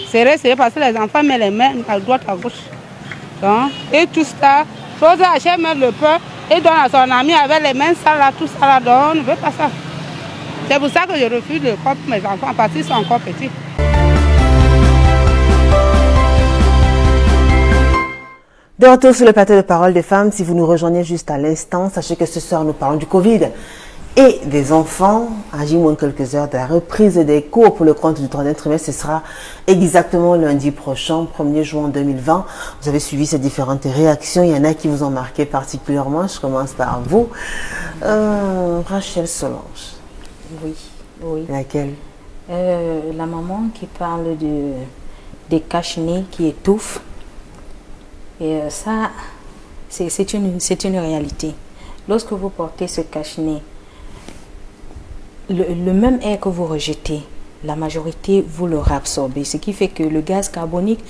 C'est resté parce que les enfants mettent les mains à droite, à gauche. Donc, et tout ça, chose à acheter, mettre le pain, et donne à son ami avec les mains sales, tout ça là, donc on ne veut pas ça. C'est pour ça que je refuse l'école pour mes enfants, parce qu'ils sont encore petits. De retour sur le plateau de Parole des femmes, si vous nous rejoignez juste à l'instant, sachez que ce soir nous parlons du Covid et des enfants. À moins quelques heures de la reprise des cours pour le compte du troisième trimestre, ce sera exactement lundi prochain, 1er juin 2020. Vous avez suivi ces différentes réactions, il y en a qui vous ont marqué particulièrement. Je commence par vous. Rachel Solange. Oui, oui. Laquelle? La maman qui parle des cache-nez qui étouffent. Et ça, c'est une réalité. Lorsque vous portez ce cache-nez, le même air que vous rejetez, la majorité, vous le réabsorbez. Ce qui fait que le gaz carbonique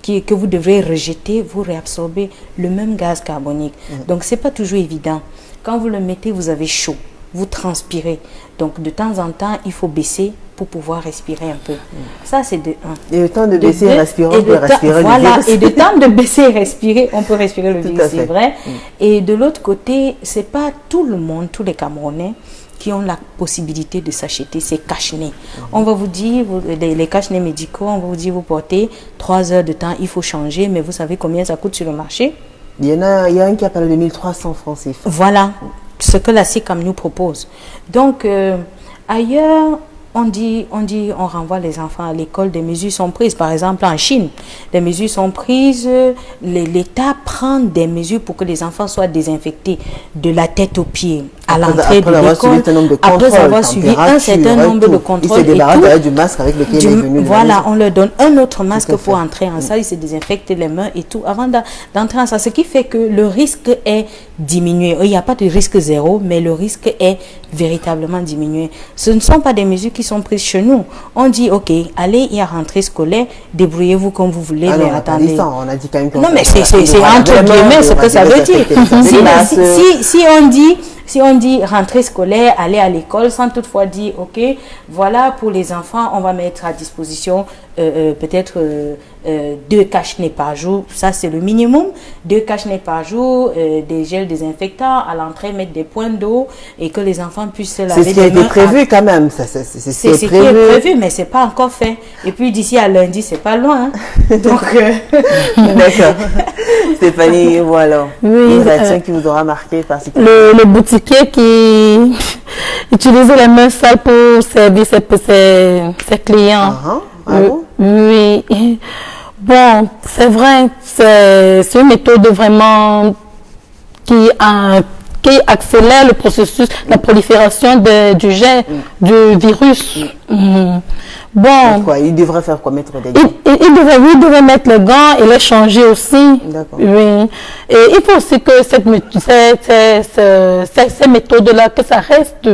que vous devrez rejeter, vous réabsorbez le même gaz carbonique. Donc, ce n'est pas toujours évident. Quand vous le mettez, vous avez chaud. Vous transpirez. Donc, de temps en temps, il faut baisser pour pouvoir respirer un peu. Ça, c'est de 1. Et le temps de baisser et respirer, on peut respirer voilà, le virus. et le temps de baisser et respirer, on peut respirer le virus, c'est vrai. Et de l'autre côté, ce n'est pas tout le monde, tous les Camerounais, qui ont la possibilité de s'acheter ces cache-nez. On va vous dire, les cache-nez médicaux, on va vous dire, vous portez 3 heures de temps, il faut changer, mais vous savez combien ça coûte sur le marché? Il y a un qui appelle de 1300 francs CFA. Voilà ce que la CICAM nous propose. Donc, ailleurs, on renvoie les enfants à l'école, des mesures sont prises. Par exemple, en Chine, des mesures sont prises, l'État prend des mesures pour que les enfants soient désinfectés de la tête aux pieds à l'entrée de l'école. Après avoir suivi un certain nombre de contrôles. Ils se débarrassent du masque avec lequel il est venu. Voilà, on leur donne un autre masque pour entrer en salle, ils se désinfectent les mains et tout avant d'entrer en salle. Ce qui fait que le risque est diminué. Il n'y a pas de risque zéro, mais le risque est véritablement diminué. Ce ne sont pas des mesures qui sont prises chez nous. On dit, ok, allez, il y a rentrée scolaire, débrouillez-vous comme vous voulez, mais attendez. On a dit quand même non, mais c'est entre guillemets ce que ça veut dire. Si on dit rentrée scolaire, aller à l'école, sans toutefois dire, ok, voilà, pour les enfants, on va mettre à disposition peut-être 2 cache-nez par jour, ça c'est le minimum, 2 cache-nez par jour, des gels désinfectants, à l'entrée mettre des points d'eau et que les enfants puissent se laver les mains. C'est ce qui a été prévu quand même, c'est ce qui est prévu, mais c'est pas encore fait. Et puis d'ici à lundi, c'est pas loin. Hein. Donc, d'accord. Stéphanie, voilà. Oui, une réaction qui vous aura marqué particulièrement. Le boutiquier qui utilisait les mains sales pour servir ses clients. Oui. Bon, c'est vrai, c'est une méthode vraiment qui accélère le processus, la prolifération du jet, du virus. Bon. Quoi, il devrait faire quoi, mettre des gants? Il devrait mettre les gants et les changer aussi. D'accord. Oui. Et il faut aussi que ces méthodes-là, que ça reste.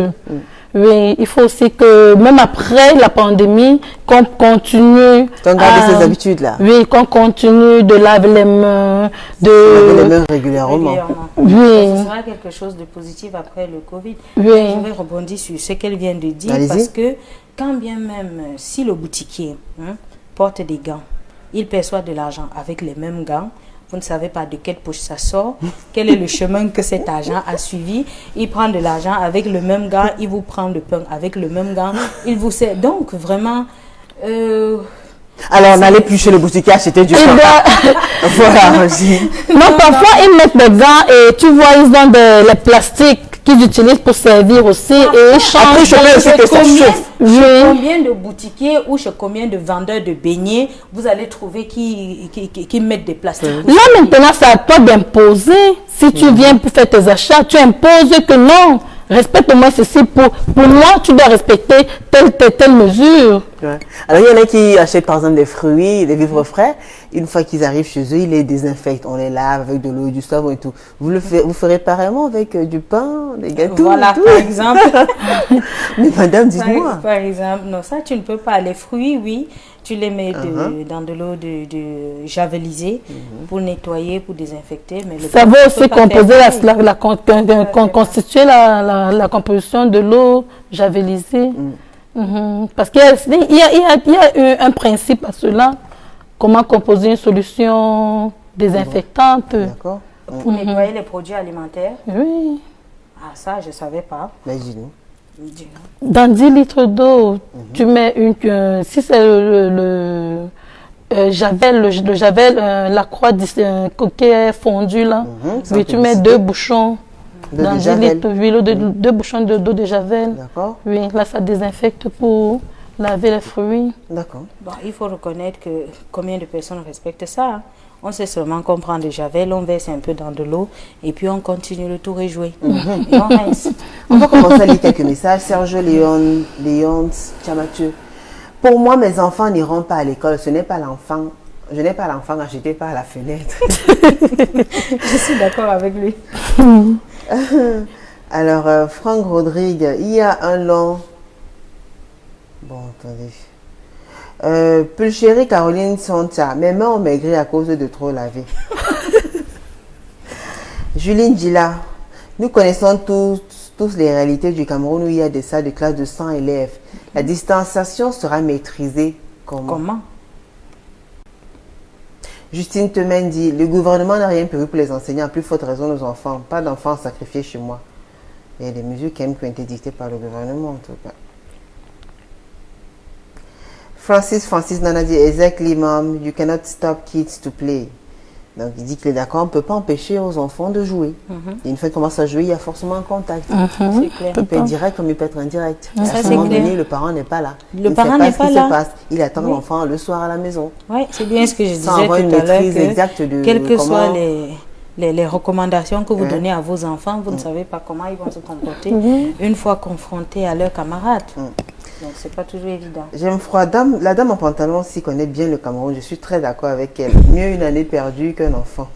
Oui, il faut aussi que, même après la pandémie, qu'on continue Qu'on garde ces habitudes-là. Oui, qu'on continue de laver les mains, laver les mains régulièrement. Oui. Ce sera quelque chose de positif après le Covid. Oui. Je vais rebondir sur ce qu'elle vient de dire, parce que quand bien même, si le boutiquier porte des gants, il perçoit de l'argent avec les mêmes gants, vous ne savez pas de quelle poche ça sort, quel est le chemin que cet argent a suivi. Il prend de l'argent avec le même gant, il vous prend le pain avec le même gant, il vous sert. Donc, vraiment... Alors, on n'allait plus chez le boutiquier acheter du pain. Voilà, non, parfois, ils mettent des gants et tu vois, ils ont les plastiques qu'ils utilisent pour servir aussi. Et ils changent. Après, combien de boutiquiers ou chez combien de vendeurs de beignets vous allez trouver qui mettent des plastiques? Là, maintenant, c'est à toi d'imposer. Si tu viens pour faire tes achats, tu imposes que non. Respecte-moi ceci. Pour moi, tu dois respecter telle mesure. Ouais. Alors, il y en a qui achètent par exemple des fruits, des vivres frais. Une fois qu'ils arrivent chez eux, ils les désinfectent. On les lave avec de l'eau, du savon et tout. Vous ferez pareillement avec du pain, des gâteaux. Voilà, et tout. par exemple. Mais madame, dites-moi. Par exemple, non, ça, tu ne peux pas. Les fruits, oui, tu les mets dans de l'eau de javelisée pour nettoyer, pour désinfecter. Mais le ça va aussi constituer la composition de l'eau javelisée. Parce qu'il y a un principe à cela. Comment composer une solution désinfectante. D'accord. Pour nettoyer les produits alimentaires. Oui. Ah, ça, je ne savais pas. Mais dis-nous. Dans 10 litres d'eau, tu mets si c'est le javel, la croix qui est fondue là, oui, tu mets 2 bouchons. Dans 10 litres d'huile, 2 bouchons d'eau de javel. D'accord. Oui, là, ça désinfecte pour laver les fruits. D'accord. Bon, il faut reconnaître que combien de personnes respectent ça. On sait seulement qu'on prend du javel, on verse un peu dans de l'eau et puis on continue, le tour est joué. Et on rince. On va commencer à lire quelques messages. Serge Léon Tchamathieu. Pour moi, mes enfants n'iront pas à l'école. Ce n'est pas l'enfant. Je n'ai pas l'enfant acheté par la fenêtre. Je suis d'accord avec lui. Alors, Franck Rodrigue, il y a un long... Bon, attendez. Pulchérie Caroline Sonta, mes mains ont maigri à cause de trop laver. Juline Dila, nous connaissons tous les réalités du Cameroun où il y a des salles de classe de 100 élèves. La distanciation sera maîtrisée comment? Justine Temen dit, le gouvernement n'a rien prévu pour les enseignants, à plus forte raison nos enfants. Pas d'enfants sacrifiés chez moi. Il y a des mesures qui ont été dictées par le gouvernement en tout cas. Francis Nana dit, exactly mom, you cannot stop kids to play. Donc il dit qu'il est d'accord, on ne peut pas empêcher aux enfants de jouer. Et une fois qu'ils commencent à jouer, il y a forcément un contact. C'est clair. Il peut être direct comme il peut être indirect. Ça, à un moment donné, le parent n'est pas là. Le parent n'est pas là. Il attend l'enfant le soir à la maison. Oui, c'est bien ce que je disais Sans avoir une tout à l'heure. maîtrise exacte de quelles que comment... soient les recommandations que vous donnez à vos enfants, vous ne savez pas comment ils vont se comporter une fois confrontés à leurs camarades. Donc, c'est pas toujours évident. J'aime froid. La dame en pantalon s'y connaît bien le Cameroun. Je suis très d'accord avec elle. Mieux une année perdue qu'un enfant.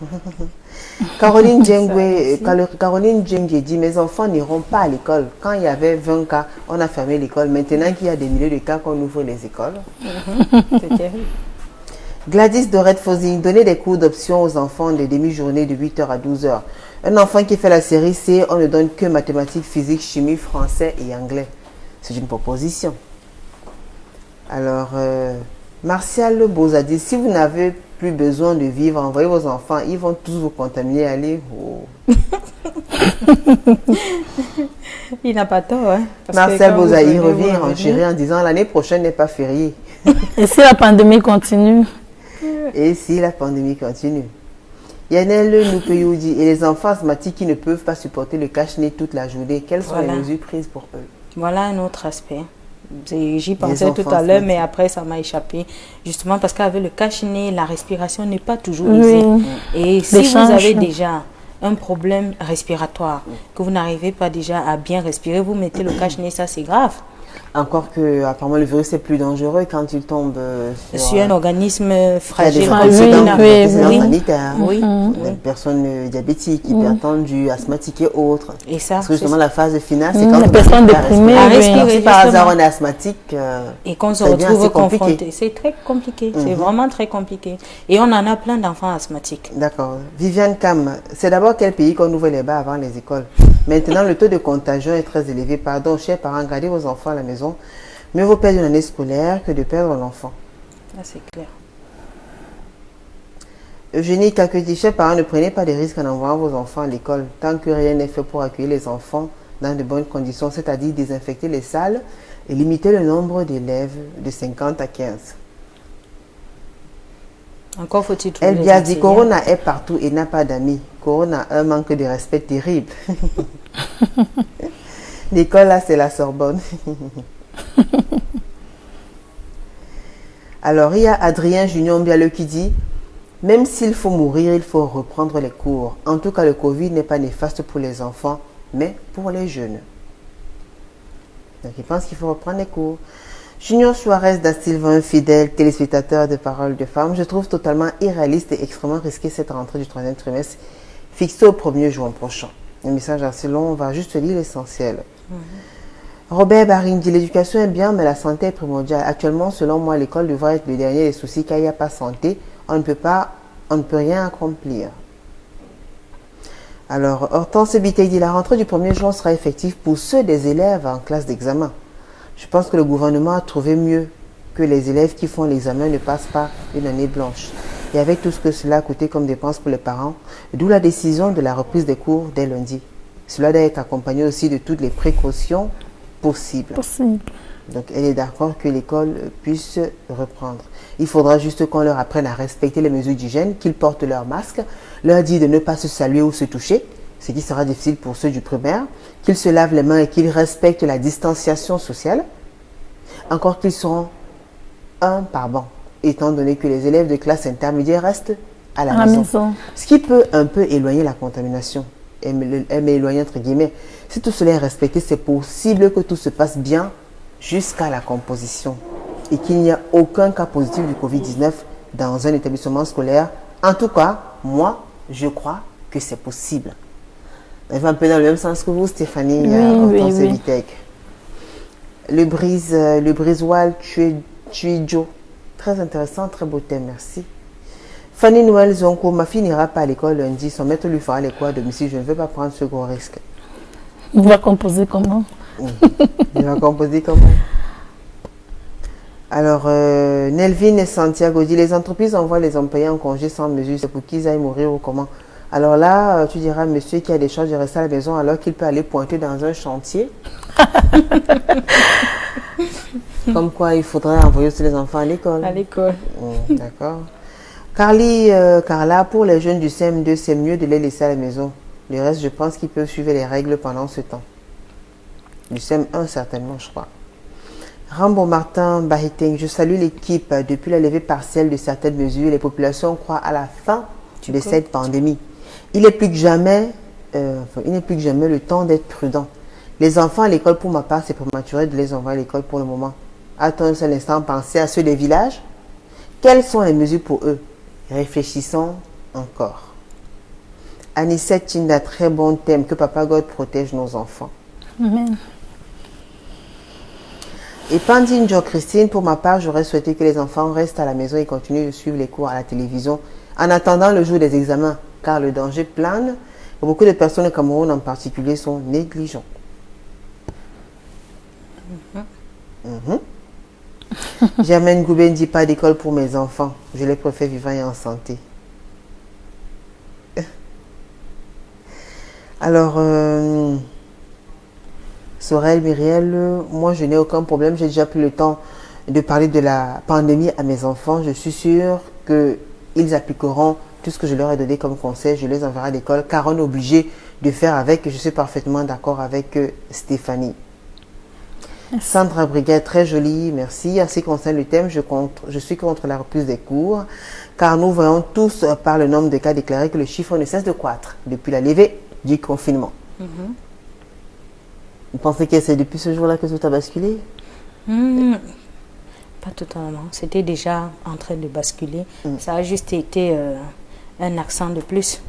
Caroline Djengwe dit, mes enfants n'iront pas à l'école. Quand il y avait 20 cas, on a fermé l'école. Maintenant qu'il y a des milliers de cas, qu'on ouvre les écoles. C'est terrible. Gladys Dorette Fosing, donner des cours d'option aux enfants des demi-journées de 8h à 12h. Un enfant qui fait la série C, on ne donne que mathématiques, physique, chimie, français et anglais. C'est une proposition. Alors, Martial Lebeau a dit, si vous n'avez plus besoin de vivre, envoyez vos enfants, ils vont tous vous contaminer. Allez. Oh. Il n'a pas tort. Hein, Martial Bozaï revient en Chéré en disant, l'année prochaine n'est pas fériée. Et si la pandémie continue? Et si la pandémie continue? Yanel Noupeyou dit, et les enfants asthmatiques qui ne peuvent pas supporter le cache-nez toute la journée, quelles sont les mesures prises pour eux? Voilà un autre aspect. J'y pensais tout à l'heure, mais après ça m'a échappé. Justement parce qu'avec le cache-nez, la respiration n'est pas toujours aisée. Et si vous avez déjà un problème respiratoire, que vous n'arrivez pas déjà à bien respirer, vous mettez le cache-nez, ça c'est grave. Encore que, apparemment, le virus est plus dangereux quand il tombe sur un organisme fragile. Il y a des sanitaires, oui. Des personnes diabétiques, hypertendues, asthmatiques et autres. Et ça, parce que justement, la phase finale, c'est quand les personnes déprimées. Si par hasard on est asthmatique, et qu'on se retrouve confronté, c'est très compliqué. C'est vraiment très compliqué. Et on en a plein d'enfants asthmatiques. D'accord. Viviane Cam, c'est d'abord quel pays qu'on ouvre les bars avant les écoles? Maintenant, le taux de contagion est très élevé. Pardon, chers parents, gardez vos enfants à la maison. Mieux vaut perdre une année scolaire que de perdre l'enfant. Là, c'est clair. Eugénie Kaketi, chers parents, ne prenez pas de risques en envoyant vos enfants à l'école. Tant que rien n'est fait pour accueillir les enfants dans de bonnes conditions, c'est-à-dire désinfecter les salles et limiter le nombre d'élèves de 50 à 15. Encore faut-il trouver Elle a dit Corona est partout et n'a pas d'amis. Corona a un manque de respect terrible. L'école là, c'est la Sorbonne. Alors, il y a Adrien Junior Bialeux qui dit même s'il faut mourir, il faut reprendre les cours. En tout cas, le Covid n'est pas néfaste pour les enfants, mais pour les jeunes. Donc, il pense qu'il faut reprendre les cours. Junior Suarez da Silva, un fidèle téléspectateur de Paroles de Femmes, je trouve totalement irréaliste et extrêmement risqué cette rentrée du 3e trimestre fixée au 1er juin prochain. Le message assez long, on va juste lire l'essentiel. Robert Baring dit l'éducation est bien, mais la santé est primordiale. Actuellement, selon moi, l'école devrait être le dernier des soucis car il n'y a pas santé, on ne peut rien accomplir. Alors, Hortense Bitey dit la rentrée du 1er juin sera effective pour ceux des élèves en classe d'examen. Je pense que le gouvernement a trouvé mieux que les élèves qui font l'examen ne passent pas une année blanche. Et avec tout ce que cela a coûté comme dépense pour les parents, d'où la décision de la reprise des cours dès lundi. Cela doit être accompagné aussi de toutes les précautions possibles. Donc elle est d'accord que l'école puisse reprendre. Il faudra juste qu'on leur apprenne à respecter les mesures d'hygiène, qu'ils portent leur masque, leur dire de ne pas se saluer ou se toucher, ce qui sera difficile pour ceux du primaire, qu'ils se lavent les mains et qu'ils respectent la distanciation sociale, encore qu'ils seront un par banc, étant donné que les élèves de classe intermédiaire restent à la maison. Ce qui peut un peu éloigner la contamination, éloigner entre guillemets. Si tout cela est respecté, c'est possible que tout se passe bien jusqu'à la composition et qu'il n'y a aucun cas positif du Covid-19 dans un établissement scolaire. En tout cas, moi, je crois que c'est possible. Elle va un peu dans le même sens que vous, Stéphanie. Oui. Le brisoil Tuijo. Très intéressant, très beau thème, merci. Fanny Noël Zonko, ma fille n'ira pas à l'école lundi, son maître lui fera les cours à domicile, je ne veux pas prendre ce gros risque. Il va composer comment? Il va composer comment? Alors, Nelvin et Santiago dit les entreprises envoient les employés en congé sans mesure, c'est pour qu'ils aillent mourir ou comment? Alors là, tu diras, monsieur qui a des chances de rester à la maison alors qu'il peut aller pointer dans un chantier. Comme quoi, il faudrait envoyer aussi les enfants à l'école. À l'école. D'accord. Carla, pour les jeunes du CM2, c'est mieux de les laisser à la maison. Le reste, je pense qu'ils peuvent suivre les règles pendant ce temps. Du CM1, certainement, je crois. Rambo Martin Bahiteng, je salue l'équipe. Depuis la levée partielle de certaines mesures, les populations croient à la fin de cette pandémie. Il n'est plus que jamais le temps d'être prudent. Les enfants à l'école, pour ma part, c'est prématuré de les envoyer à l'école pour le moment. A-t-on un seul instant pensé à ceux des villages? Quelles sont les mesures pour eux? Réfléchissons encore. Anicette Tinda, très bon thème. Que Papa God protège nos enfants. Amen. Et Pandine Jo Christine, pour ma part, j'aurais souhaité que les enfants restent à la maison et continuent de suivre les cours à la télévision en attendant le jour des examens, car le danger plane et beaucoup de personnes au Cameroun en particulier sont négligents. Germaine Goubet ne dit pas d'école pour mes enfants. Je les préfère vivants et en santé. Alors, Sorel, Myriel, moi je n'ai aucun problème. J'ai déjà pris le temps de parler de la pandémie à mes enfants. Je suis sûre qu'ils appliqueront tout ce que je leur ai donné comme conseil. Je les enverrai à l'école car on est obligé de faire avec. Je suis parfaitement d'accord avec Stéphanie. Sandra Brigade, très jolie, merci. En ce qui concerne le thème, je suis contre la reprise des cours, car nous voyons tous par le nombre de cas déclarés que le chiffre ne cesse de croître depuis la levée du confinement. Vous pensez que c'est depuis ce jour-là que tout a basculé? Pas totalement. C'était déjà en train de basculer. Ça a juste été un accent de plus.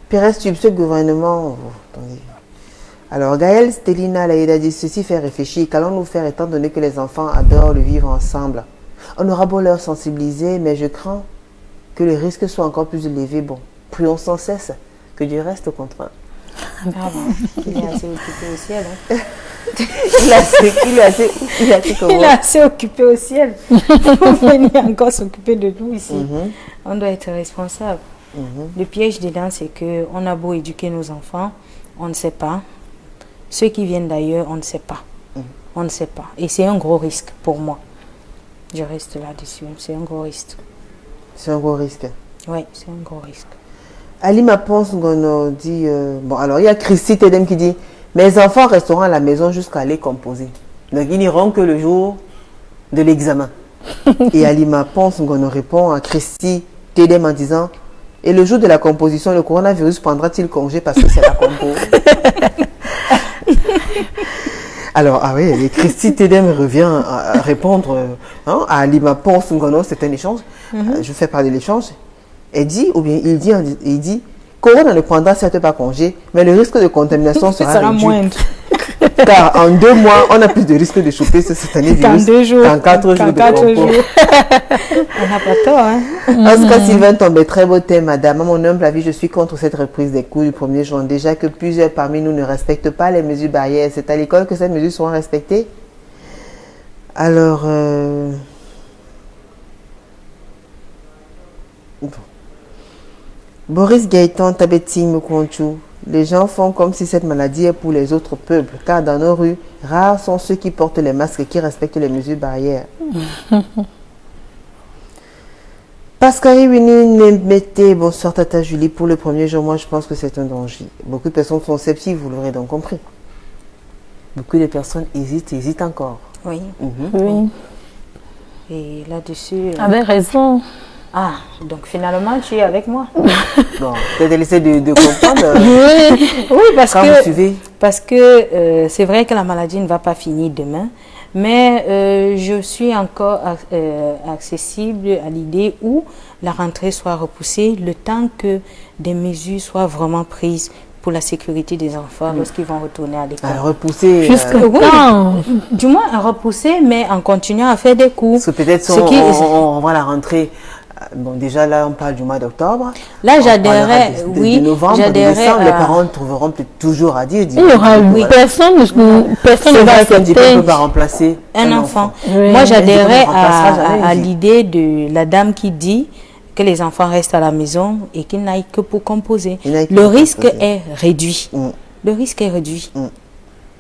Pires Tube, ce gouvernement... attendez. Alors, Gaël Stelina Laïda dit, ceci fait réfléchir. Qu'allons-nous faire étant donné que les enfants adorent le vivre ensemble? On aura beau leur sensibiliser, mais je crains que les risques soient encore plus élevés. Bon, prions sans cesse que Dieu reste contre eux. Il est assez occupé au ciel. Hein. Il est assez occupé au ciel. Il faut venir encore s'occuper de nous ici. On doit être responsable. Le piège dedans, c'est qu'on a beau éduquer nos enfants, on ne sait pas. Ceux qui viennent d'ailleurs, on ne sait pas. On ne sait pas. Et c'est un gros risque pour moi. Je reste là-dessus. C'est un gros risque. C'est un gros risque. Oui, c'est un gros risque. Alima Ponce dit... bon, alors il y a Christy Tedem qui dit, mes enfants resteront à la maison jusqu'à les composer. Donc ils n'iront que le jour de l'examen. Et Alima Ponce répond à Christy Tedem en disant, et le jour de la composition, le coronavirus prendra-t-il congé parce que c'est la compo? Alors, ah oui, Christy Tedem revient à répondre à Alima Ponce Ngono, c'est un échange. Je fais parler de l'échange. Elle dit, ou bien il dit, Corona ne prendra certes pas congé, mais le risque de contamination sera moindre. Car en 2 mois, on a plus de risque de choper cette année virus qu'en 4 jours de jours. On n'a pas tort, hein. En tout cas, Sylvain Tombé, très beau thème, madame. À mon humble avis, je suis contre cette reprise des cours du 1er juin. Déjà que plusieurs parmi nous ne respectent pas les mesures barrières. C'est à l'école que ces mesures seront respectées. Alors, bon. Boris Gaëtan Tabeti Moukonchou. Les gens font comme si cette maladie est pour les autres peuples, car dans nos rues, rares sont ceux qui portent les masques et qui respectent les mesures barrières. Pascal Winnie Mbete, bonsoir Tata Julie. Pour le 1er jour, moi je pense que c'est un danger. Beaucoup de personnes sont sceptiques, vous l'aurez donc compris. Beaucoup de personnes hésitent encore. Oui. Oui. Et là-dessus... Avec raison. Ah, donc finalement, tu es avec moi. Bon, peut-être essayer de comprendre. Oui, parce que c'est vrai que la maladie ne va pas finir demain, mais je suis encore accessible à l'idée où la rentrée soit repoussée, le temps que des mesures soient vraiment prises pour la sécurité des enfants lorsqu'ils vont retourner à l'école. Repousser du moins à repousser, mais en continuant à faire des cours. Parce que peut-être on va la rentrée. Bon, déjà là, on parle du mois d'octobre. Là, j'adhérais, de novembre, de décembre, les parents trouveront peut-être toujours à dire. Il y aura personne ne va accepter. On ne peut pas remplacer un enfant. Oui. Moi, j'adhérais à l'idée de la dame qui dit que les enfants restent à la maison et qu'ils n'aillent que pour composer. Le risque est réduit. Le risque est réduit.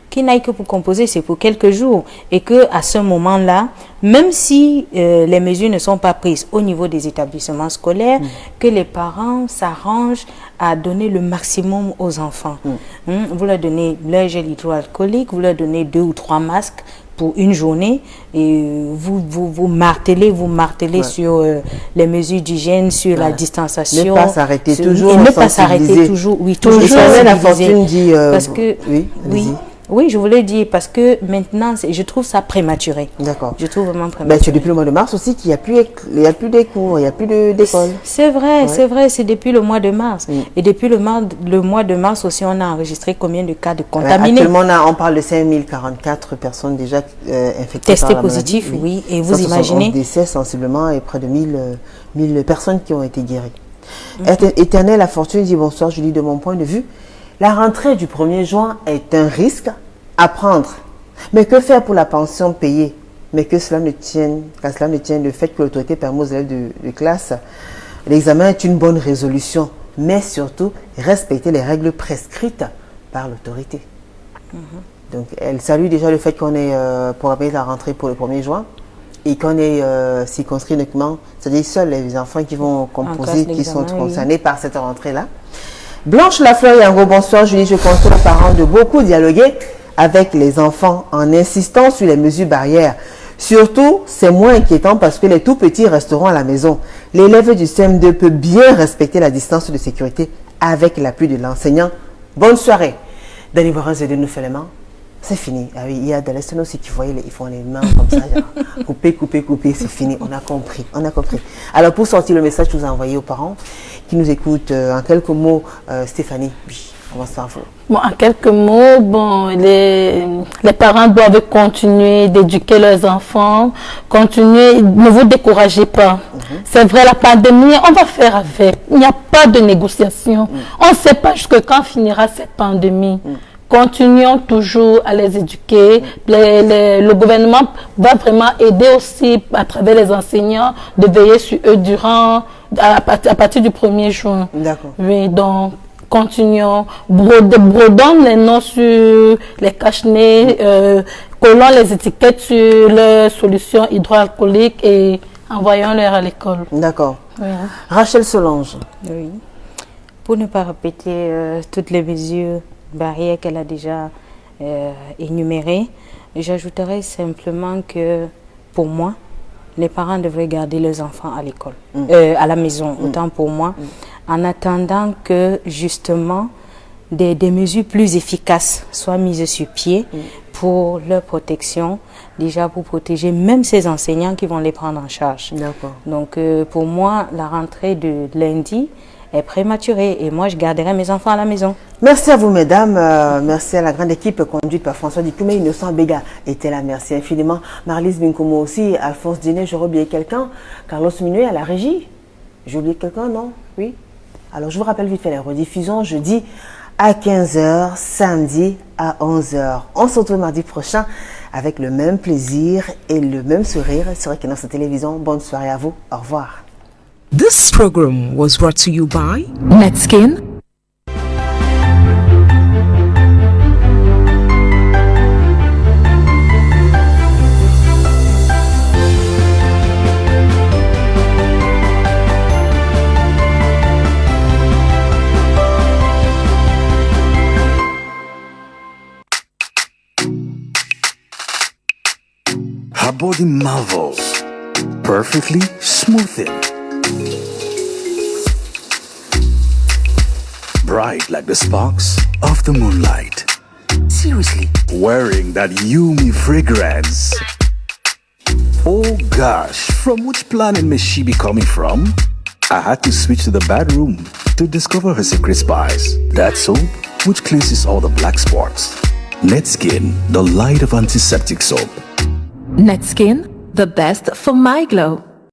Qu'ils n'aillent que pour composer, c'est pour quelques jours. Et qu'à ce moment-là, même si les mesures ne sont pas prises au niveau des établissements scolaires, que les parents s'arrangent à donner le maximum aux enfants. Vous leur donnez leur gel hydroalcoolique, vous leur donnez 2 ou 3 masques pour une journée et vous martelez sur les mesures d'hygiène, sur la distanciation. Ne pas s'arrêter toujours. Ne pas s'arrêter toujours. Oui, toujours. La fortune dit... parce que, oui, je voulais dire parce que maintenant, je trouve ça prématuré. D'accord. Je trouve vraiment prématuré. C'est depuis le mois de mars aussi qu'il n'y a plus des cours, il n'y a plus d'école. C'est vrai, c'est depuis le mois de mars. Et depuis le mois de mars aussi, on a enregistré combien de cas de contaminés? Actuellement, on parle de 5044 personnes déjà infectées testées positives, oui. Et vous imaginez 11 décès sensiblement et près de 1000 personnes qui ont été guéries. Éternel, la fortune dit bonsoir Julie, de mon point de vue. La rentrée du 1er juin est un risque à prendre. Mais que faire pour la pension payée? Mais qu'à cela ne tienne le fait que l'autorité permet aux élèves de classe. L'examen est une bonne résolution, mais surtout respecter les règles prescrites par l'autorité. Donc elle salue déjà le fait qu'on ait programmé la rentrée pour le 1er juin et qu'on ait circonscrit uniquement, c'est-à-dire seuls les enfants qui vont composer, qui sont concernés par cette rentrée-là. Blanche Lafleur et un gros bonsoir Julie, je conseille aux parents de beaucoup dialoguer avec les enfants en insistant sur les mesures barrières. Surtout, c'est moins inquiétant parce que les tout petits resteront à la maison. L'élève du CM2 peut bien respecter la distance de sécurité avec l'appui de l'enseignant. Bonne soirée. Danny Boras de nous fait les mains. C'est fini. Ah oui, il y a de l'Est aussi qui voyaient, ils font les mains comme ça, genre, couper, c'est fini. On a compris. Alors pour sortir le message que vous envoyez aux parents qui nous écoutent, en quelques mots, Stéphanie, commence par vous. Bon, en quelques mots, bon, les parents doivent continuer d'éduquer leurs enfants, ne vous découragez pas. C'est vrai, la pandémie, on va faire avec. Il n'y a pas de négociation. On ne sait pas jusqu'à quand finira cette pandémie. Continuons toujours à les éduquer. Le gouvernement va vraiment aider aussi à travers les enseignants de veiller sur eux à partir du 1er juin. D'accord. Oui, donc continuons. Brodons les noms sur les cache-nez, collons les étiquettes sur leurs solutions hydroalcooliques et envoyons-les à l'école. D'accord. Oui. Rachel Solange. Oui. Pour ne pas répéter toutes les mesures barrières qu'elle a déjà énumérées, j'ajouterais simplement que pour moi, les parents devraient garder leurs enfants à l'école, à la maison, autant pour moi, en attendant que justement des mesures plus efficaces soient mises sur pied pour leur protection, déjà pour protéger même ces enseignants qui vont les prendre en charge. Donc pour moi, la rentrée de lundi est prématurée et moi je garderai mes enfants à la maison. Merci à vous mesdames, merci à la grande équipe conduite par François Dikoumé, Innocent Bega était là, merci infiniment. Marlise Binkomo aussi, Alphonse Diné, j'aurais oublié quelqu'un, Carlos Minoué à la régie, j'ai oublié quelqu'un, non? Oui. Alors je vous rappelle vite fait les rediffusions, jeudi à 15h, samedi à 11h. On se retrouve mardi prochain avec le même plaisir et le même sourire sur Equinox Télévision. Bonne soirée à vous, au revoir. This program was brought to you by Netskin, Her body marvels, perfectly smoothing, bright like the sparks of the moonlight. Seriously, wearing that Yumi fragrance. Oh gosh, from which planet may she be coming from? I had to switch to the bedroom to discover her secret spice. That soap which cleanses all the black spots. Netskin, the light of antiseptic soap. Netskin, the best for my glow.